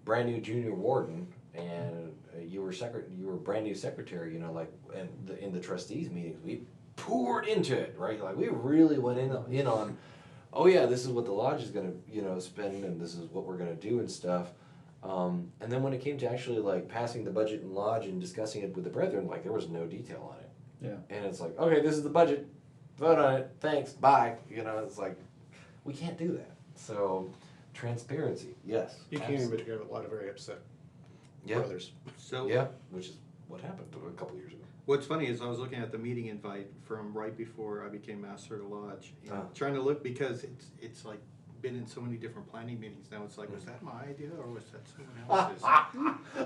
brand new junior warden and you were brand new secretary, you know, like, and in the trustees meetings, we poured into it, right? Like we really went in on, oh yeah, this is what the lodge is gonna, you know, spend, and this is what we're gonna do and stuff. And then when it came to actually like passing the budget in lodge and discussing it with the brethren, like there was no detail on it. Yeah. And it's like, okay, this is the budget, vote on it, thanks, bye. You know, it's like, we can't do that. So, transparency, yes. You can't even, but you have a lot of very upset brothers. So Yeah, which is what happened a couple years ago. what's funny is I was looking at the meeting invite from right before I became master of the lodge, and trying to look, because it's like been in so many different planning meetings now. It's like, was that my idea or was that someone else's?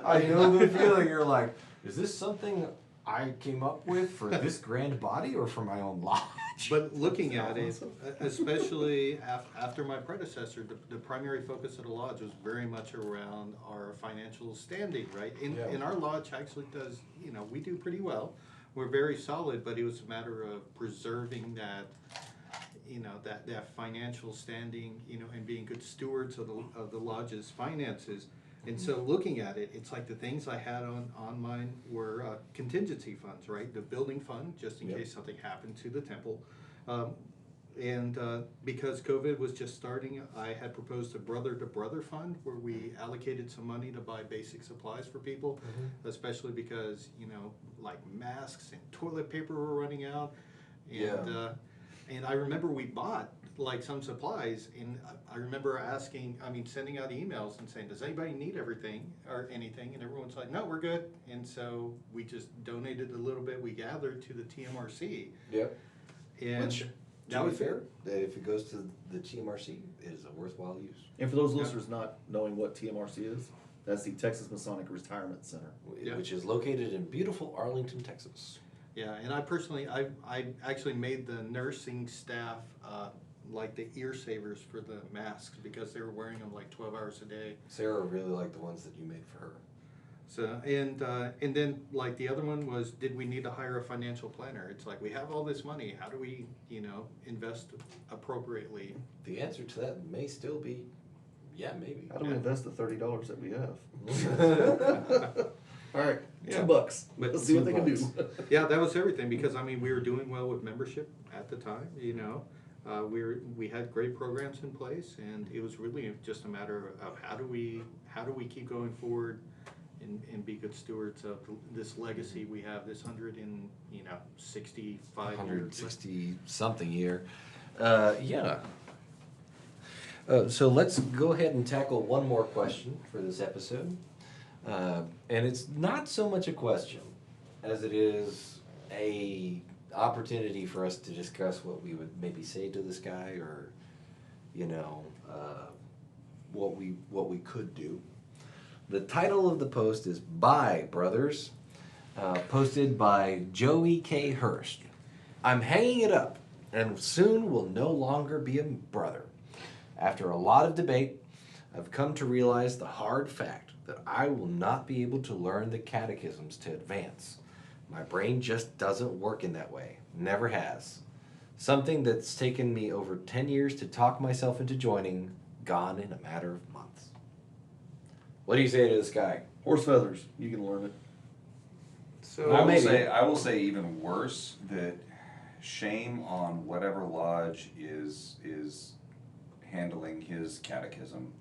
I know the feeling. You're like, is this something I came up with for this grand body or for my own lodge? But looking at it, especially after my predecessor, the primary focus of the lodge was very much around our financial standing, right? And our lodge actually does, you know, we do pretty well. We're very solid, but it was a matter of preserving that, you know, that financial standing, you know, and being good stewards of the lodge's finances. And so looking at it, it's like the things I had on mine were contingency funds, right? The building fund, just in case something happened to the temple. And because COVID was just starting, I had proposed a brother-to-brother fund where we allocated some money to buy basic supplies for people, especially because, you know, like masks and toilet paper were running out. And, and I remember we bought like some supplies, and I remember sending out emails and saying, does anybody need everything or anything? And everyone's like, no, we're good. And so we just donated a little bit we gathered to the TMRC. Yep. And Which, to be fair, that if it goes to the TMRC, it is a worthwhile use. And for those listeners not knowing what TMRC is, that's the Texas Masonic Retirement Center. Which is located in beautiful Arlington, Texas. Yeah, and I personally, I actually made the nursing staff like the ear savers for the masks because they were wearing them like 12 hours a day. Sarah really liked the ones that you made for her. So, and then like the other one was, did we need to hire a financial planner? It's like, we have all this money, how do we, you know, invest appropriately? The answer to that may still be, yeah, maybe. How do we invest the $30 that we have? All right, $2. Let's see what they can do. Yeah, that was everything, because I mean, we were doing well with membership at the time, you know. We had great programs in place, and it was really just a matter of how do we keep going forward and be good stewards of this legacy we have, this 165 years. 160 something year. So let's go ahead and tackle one more question for this episode. And it's not so much a question as it is a opportunity for us to discuss what we would maybe say to this guy, or, you know, what we could do. The title of the post is "Bye, Brothers," posted by Joey K. Hurst. I'm hanging it up, and soon will no longer be a brother. After a lot of debate, I've come to realize the hard fact that I will not be able to learn the catechisms to advance. My brain just doesn't work in that way. Never has. Something that's taken me over 10 years to talk myself into joining, gone in a matter of months. What do you say to this guy? Horse feathers, you can learn it. So I will say even worse, that shame on whatever lodge is handling his catechism,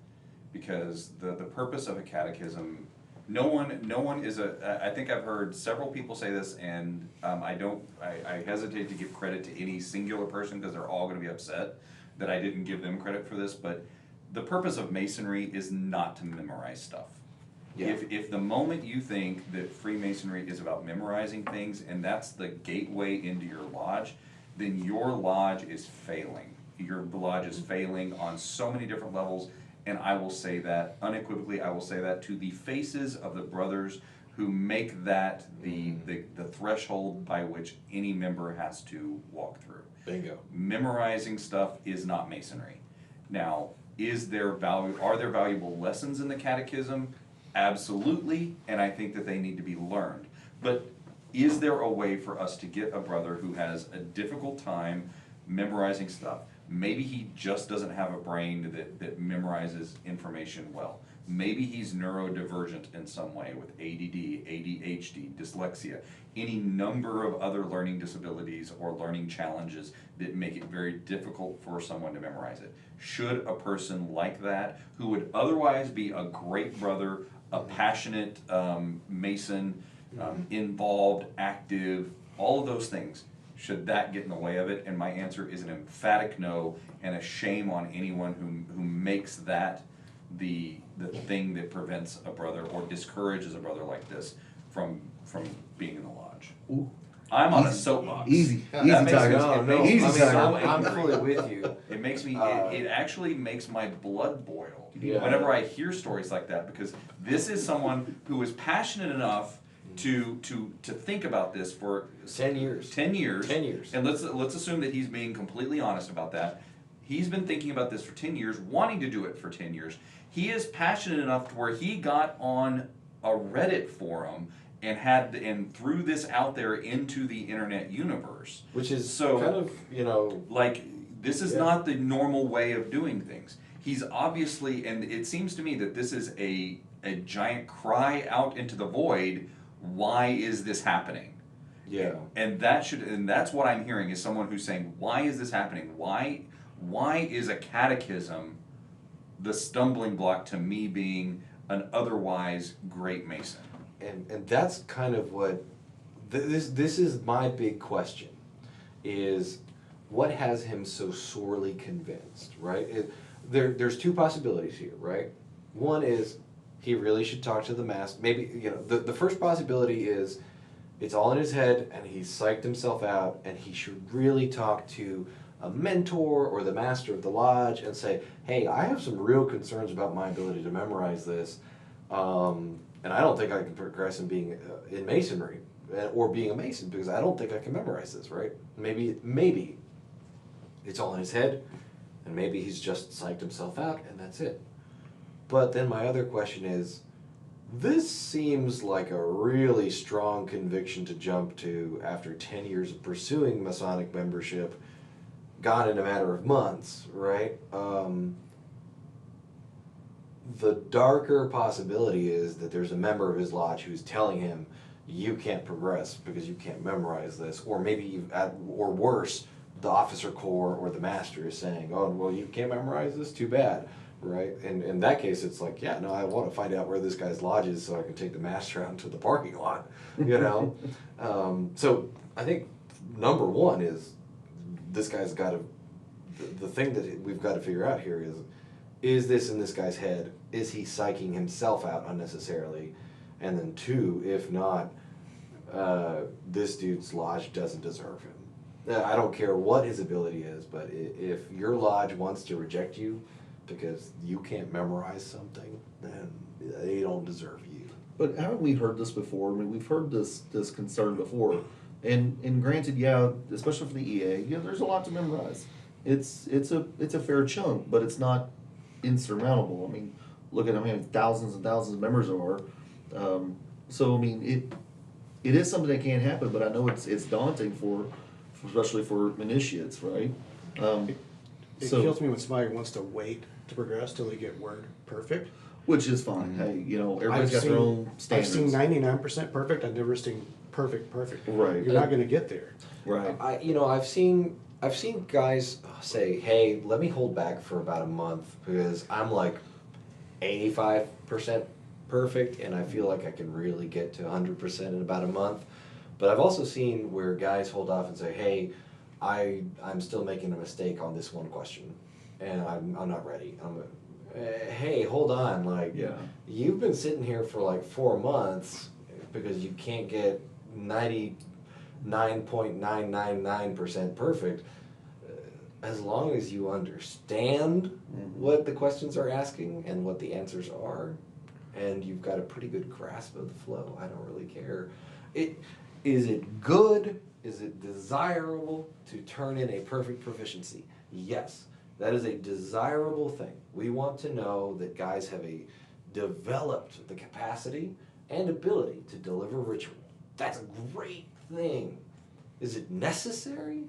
because the purpose of a catechism, no one is I think I've heard several people say this, and I hesitate to give credit to any singular person because they're all going to be upset that I didn't give them credit for this, but the purpose of Masonry is not to memorize stuff. Yeah. If the moment you think that Freemasonry is about memorizing things and that's the gateway into your lodge, then your lodge is failing. Your lodge is failing on so many different levels, and I will say that unequivocally. I will say that to the faces of the brothers who make that the threshold by which any member has to walk through. Bingo. Memorizing stuff is not Masonry. Now, are there valuable lessons in the catechism? Absolutely, and I think that they need to be learned. But is there a way for us to get a brother who has a difficult time memorizing stuff? Maybe he just doesn't have a brain that memorizes information well. Maybe he's neurodivergent in some way with ADD, ADHD, dyslexia, any number of other learning disabilities or learning challenges that make it very difficult for someone to memorize it. Should a person like that, who would otherwise be a great brother, a passionate Mason, involved, active, all of those things, should that get in the way of it? And my answer is an emphatic no, and a shame on anyone who makes that the thing that prevents a brother or discourages a brother like this from being in the lodge. Ooh. I'm on a soapbox. Easy That makes talking. me- it makes Easy me talking. so I'm angry. fully with you. It makes me, it actually makes my blood boil Yeah. whenever I hear stories like that, because this is someone who is passionate enough to think about this for 10 years. 10 years. 10 years. And let's assume that he's being completely honest about that. He's been thinking about this for 10 years, wanting to do it for 10 years. He is passionate enough to where he got on a Reddit forum and threw this out there into the internet universe. Which is So- kind of, Like, this is Yeah. not the normal way of doing things. He's obviously, and it seems to me that this is a giant cry out into the void. Why is this happening? yeah. And that's what I'm hearing, is someone who's saying, why is this happening? Why is a catechism the stumbling block to me being an otherwise great Mason? And that's kind of what, this is my big question, is what has him so sorely convinced, right? There's two possibilities here, right? One is he really should talk to the master. Maybe, the first possibility is it's all in his head and he's psyched himself out, and he should really talk to a mentor or the master of the lodge and say, hey, I have some real concerns about my ability to memorize this, and I don't think I can progress in being in Masonry or being a Mason because I don't think I can memorize this, right? Maybe it's all in his head, and maybe he's just psyched himself out and that's it. But then my other question is, this seems like a really strong conviction to jump to after 10 years of pursuing Masonic membership, gone in a matter of months, right? The darker possibility is that there's a member of his lodge who's telling him, you can't progress because you can't memorize this, or maybe, or worse, the officer corps or the master is saying, oh, well, you can't memorize this, too bad, right? And in that case, it's like, yeah, no, I want to find out where this guy's lodge is so I can take the master out into the parking lot, So I think number one is this guy's got to, the thing that we've got to figure out here is this in this guy's head? Is he psyching himself out unnecessarily? And then two, if not, this dude's lodge doesn't deserve him. I don't care what his ability is, but if your lodge wants to reject you because you can't memorize something, then they don't deserve you. But haven't we heard this before? I mean, we've heard this concern before. And granted, yeah, especially for the EA, there's a lot to memorize. it's a fair chunk, but it's not insurmountable. I mean, look at how many thousands and thousands of members there are. So I mean, it is something that can happen, but I know it's daunting especially for initiates, right? It So- kills me when somebody wants to wait to progress till they get word perfect. Which is fine. Hey, everybody's got their own I've standards. seen 99% perfect. I've never seen perfect. Right. You're not going to get there. Right. I've seen guys say, "Hey, let me hold back for about a month because I'm like 85% perfect, and I feel like I can really get to 100% in about a month." But I've also seen where guys hold off and say, "Hey, I'm still making a mistake on this one question, and I'm not ready." Hey, hold on, like, Yeah. you've been sitting here for like 4 months because you can't get 99.999% perfect. As long as you understand what the questions are asking and what the answers are, and you've got a pretty good grasp of the flow, I don't really care. Is it good? Is it desirable to turn in a perfect proficiency? Yes, that is a desirable thing. We want to know that guys have developed the capacity and ability to deliver ritual. That's a great thing. Is it necessary?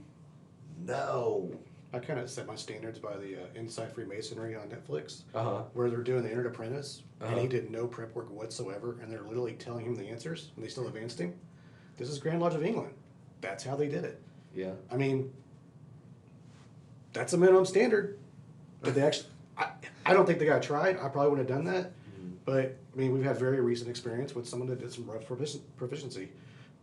No. I kind of set my standards by the Inside Freemasonry on Netflix, Uh-huh. where they're doing the Entered Apprentice, and Uh-huh. he did no prep work whatsoever, and they're literally telling him the answers, and they still advanced him. This is Grand Lodge of England. That's how they did it. Yeah. I mean, that's a minimum standard. But they actually, I don't think the guy tried. I probably wouldn't have done that. But, I mean, we've had very recent experience with someone that did some rough proficiency.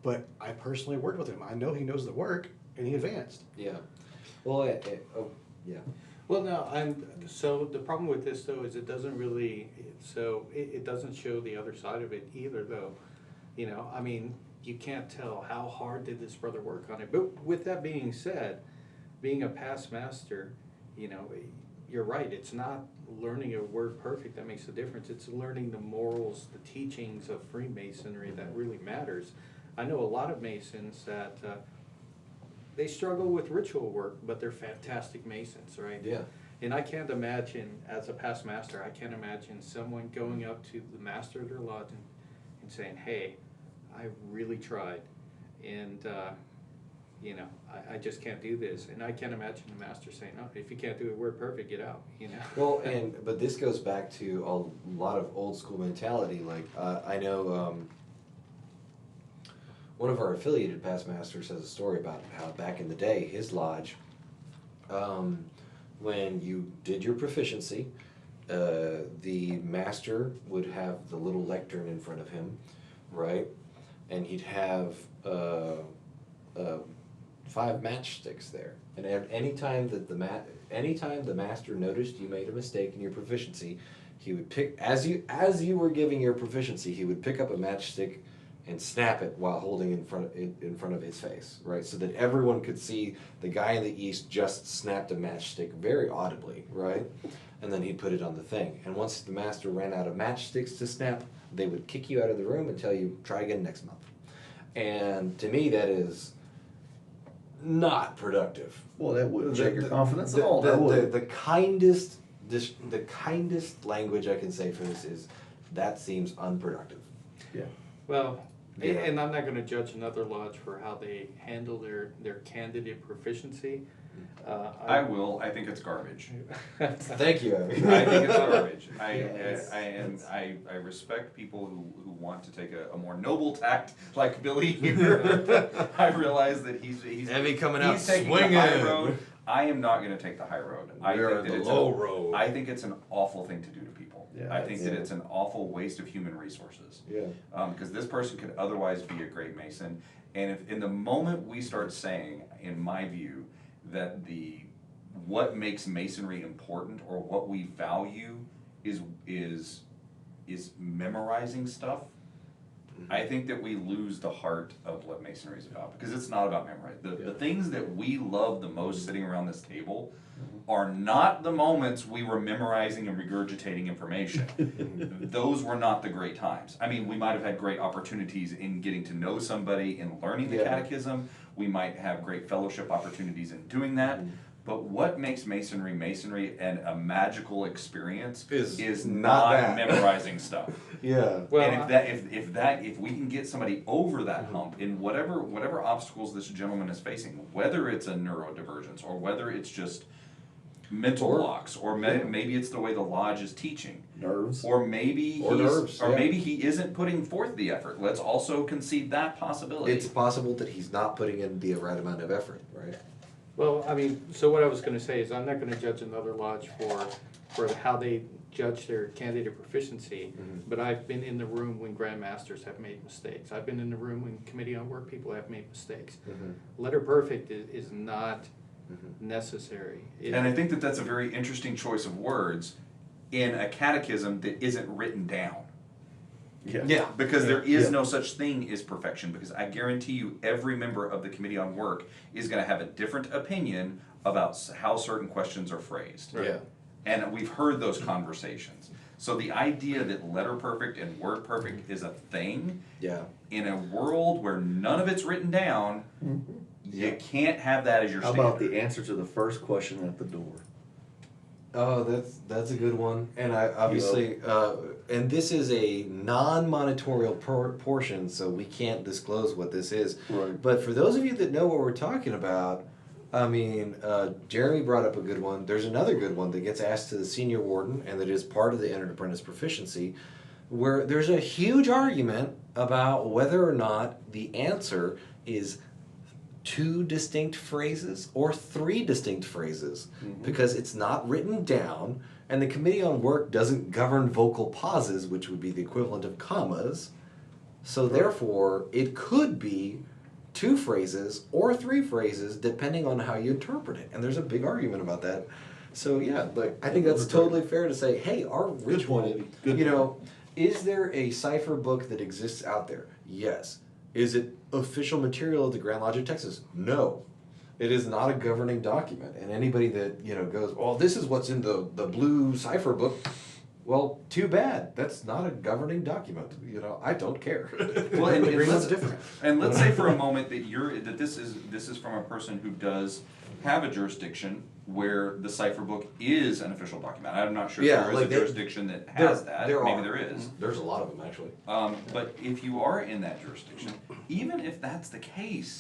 But I personally worked with him. I know he knows the work, and he advanced. Yeah. Well, yeah. Well, no, so the problem with this though is it doesn't really, it doesn't show the other side of it either though. I mean, you can't tell how hard did this brother work on it. But with that being said, being a past master, you're right, it's not learning a word perfect that makes a difference. It's learning the morals, the teachings of Freemasonry that really matters. I know a lot of Masons that they struggle with ritual work, but they're fantastic Masons, right? Yeah. And I can't imagine, as a past master, I can't imagine someone going up to the master of their lodge and saying, "Hey, I really tried, and I just can't do this." And I can't imagine the master saying, "No, if you can't do it word perfect, get out." Well, but this goes back to a lot of old school mentality. Like I know one of our affiliated past masters has a story about how back in the day, his lodge, when you did your proficiency, the master would have the little lectern in front of him, right? And he'd have 5 matchsticks there. And anytime that the master noticed you made a mistake in your proficiency, he would pick, as you were giving your proficiency, he would pick up a matchstick and snap it while holding in front of his face, right? So that everyone could see the guy in the east just snapped a matchstick very audibly, right? And then he'd put it on the thing. And once the master ran out of matchsticks to snap, they would kick you out of the room and tell you, try again next month. And to me, that is not productive. Well, that wouldn't shake your confidence at all. The kindest language I can say for this is, that seems unproductive. Yeah. Well, Yeah. and I'm not going to judge another lodge for how they handle their candidate proficiency. I will. I think it's garbage. Thank you, Abby. I think it's garbage. Yes. I respect people who want to take a more noble tact, like Billy here. I realize that he's Heavy coming out he's taking swinging. the high road. I am not going to take the high road. I We're think that the it's low road. I think it's an awful thing to do to people. Yeah, I think that yeah. it's an awful waste of human resources. Yeah. Because this person could otherwise be a great Mason, and if in the moment we start saying, in my view, that what makes Masonry important or what we value is memorizing stuff, I think that we lose the heart of what Masonry is about, because it's not about memory. The things that we love the most sitting around this table are not the moments we were memorizing and regurgitating information. Those were not the great times. I mean, we might have had great opportunities in getting to know somebody and learning the Yeah. catechism. We might have great fellowship opportunities in doing that. But what makes masonry and a magical experience Is not not that. memorizing stuff. Yeah. Well, And if we can get somebody over that hump in whatever obstacles this gentleman is facing, whether it's a neurodivergence or whether it's just mental blocks, or maybe it's the way the lodge is teaching, Nerves. or maybe Or nerves, yeah. maybe he isn't putting forth the effort. Let's also concede that possibility. It's possible that he's not putting in the right amount of effort, right? well, I mean, so what I was gonna say is I'm not gonna judge another lodge for how they judge their candidate proficiency, but I've been in the room when grandmasters have made mistakes. I've been in the room when committee on work people have made mistakes. Letter perfect is not necessary. And I think that that's a very interesting choice of words in a catechism that isn't written down. Yeah. Because there is Yeah. no such thing as perfection, because I guarantee you every member of the Committee on Work is going to have a different opinion about how certain questions are phrased. Yeah. And we've heard those conversations. So the idea that letter perfect and word perfect is a thing, Yeah. in a world where none of it's written down, you can't have that as your How standard. about the answer to the first question at the door? Oh, that's a good one. And I obviously, and this is a non-monitorial portion, so we can't disclose what this is. Right. But for those of you that know what we're talking about, I mean, Jeremy brought up a good one. There's another good one that gets asked to the senior warden, and that is part of the entered apprentice proficiency, where there's a huge argument about whether or not the answer is 2 distinct phrases or 3 distinct phrases, because it's not written down, and the Committee on Work doesn't govern vocal pauses, which would be the equivalent of commas. So therefore, it could be 2 phrases or 3 phrases, depending on how you interpret it. And there's a big argument about that. So yeah, like I think that's totally fair to say, hey, our ritual, point, Eddie. Good you point. know, is there a cipher book that exists out there? Yes. Is it official material of the Grand Lodge of Texas? No. It is not a governing document. And anybody that, goes, well, this is what's in the blue cipher book, well, too bad. That's not a governing document. I don't care. Well, and Everyone's let's, different. and let's say for a moment that this is from a person who does have a jurisdiction where the cipher book is an official document. I'm not sure Yeah, if there is like a they- jurisdiction that has that. There Maybe are. there is. There's a lot of them, actually. But if you are in that jurisdiction, even if that's the case,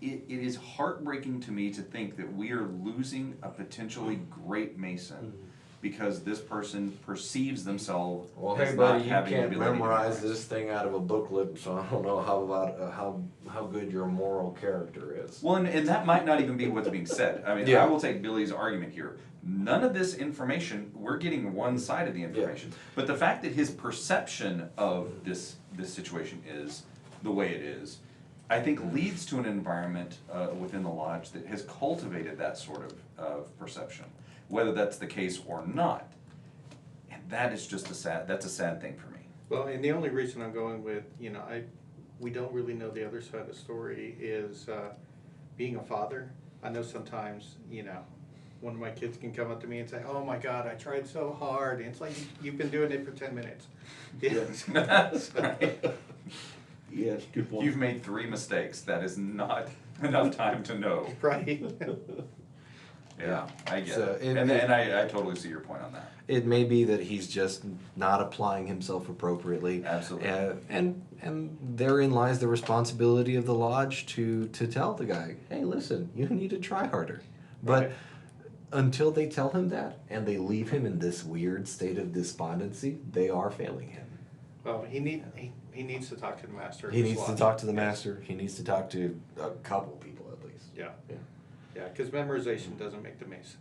it is heartbreaking to me to think that we are losing a potentially great Mason because this person perceives themselves Well, as hey, not buddy, you having the can't ability to memorize this thing out of a booklet, so I don't know how about how good your moral character is. Well, and that might not even be what's being said. I mean, Yeah. I will take Billy's argument here. None of this information, we're getting one side of the information. But the fact that his perception of this situation is the way it is, I think leads to an environment within the lodge that has cultivated that sort of perception, whether that's the case or not. And that is just that's a sad thing for me. Well, and the only reason I'm going with, we don't really know the other side of the story is being a father. I know sometimes, one of my kids can come up to me and say, oh my God, I tried so hard. And it's like, you've been doing it for 10 minutes. Yes, good point. You've made 3 mistakes. That is not enough time to know. Right. Yeah, I get So it. And I totally see your point on that. It may be that he's just not applying himself appropriately. Absolutely. And therein lies the responsibility of the lodge to tell the guy, hey, listen, you need to try harder. But Right. until they tell him that and they leave him in this weird state of despondency, they are failing him. Well, he needs to talk to the master. of He his needs to lodge. talk to the master. He needs to talk to a couple people at least. Yeah. Yeah. Yeah, because memorization doesn't make the Mason.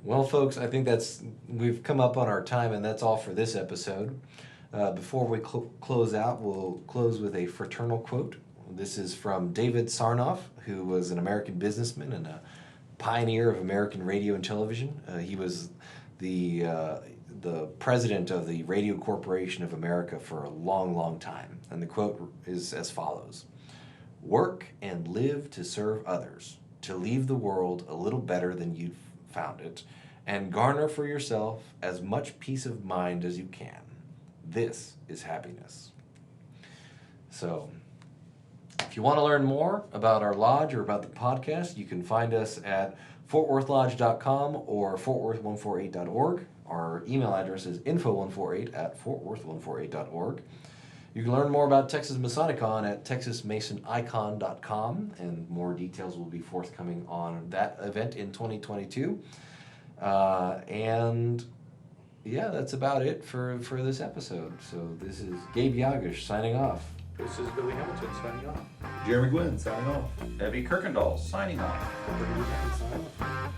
Well, folks, I think we've come up on our time, and that's all for this episode. Before we close out, we'll close with a fraternal quote. This is from David Sarnoff, who was an American businessman and a pioneer of American radio and television. He was the president of the Radio Corporation of America for a long, long time. And the quote is as follows: "Work and live to serve others, to leave the world a little better than you found it, and garner for yourself as much peace of mind as you can. This is happiness." So, If you want to learn more about our lodge or about the podcast, you can find us at fortworthlodge.com or fortworth148.org. Our email address is info148@fortworth148.org. You can learn more about Texas Masonicon at texasmasonicon.com, and more details will be forthcoming on that event in 2022. And yeah, that's about it for this episode. So this is Gabe Yagish signing off. This is Billy Hamilton signing off. Jeremy Gwynn signing off. Evie Kirkendall signing off. We're gonna do that and sign off.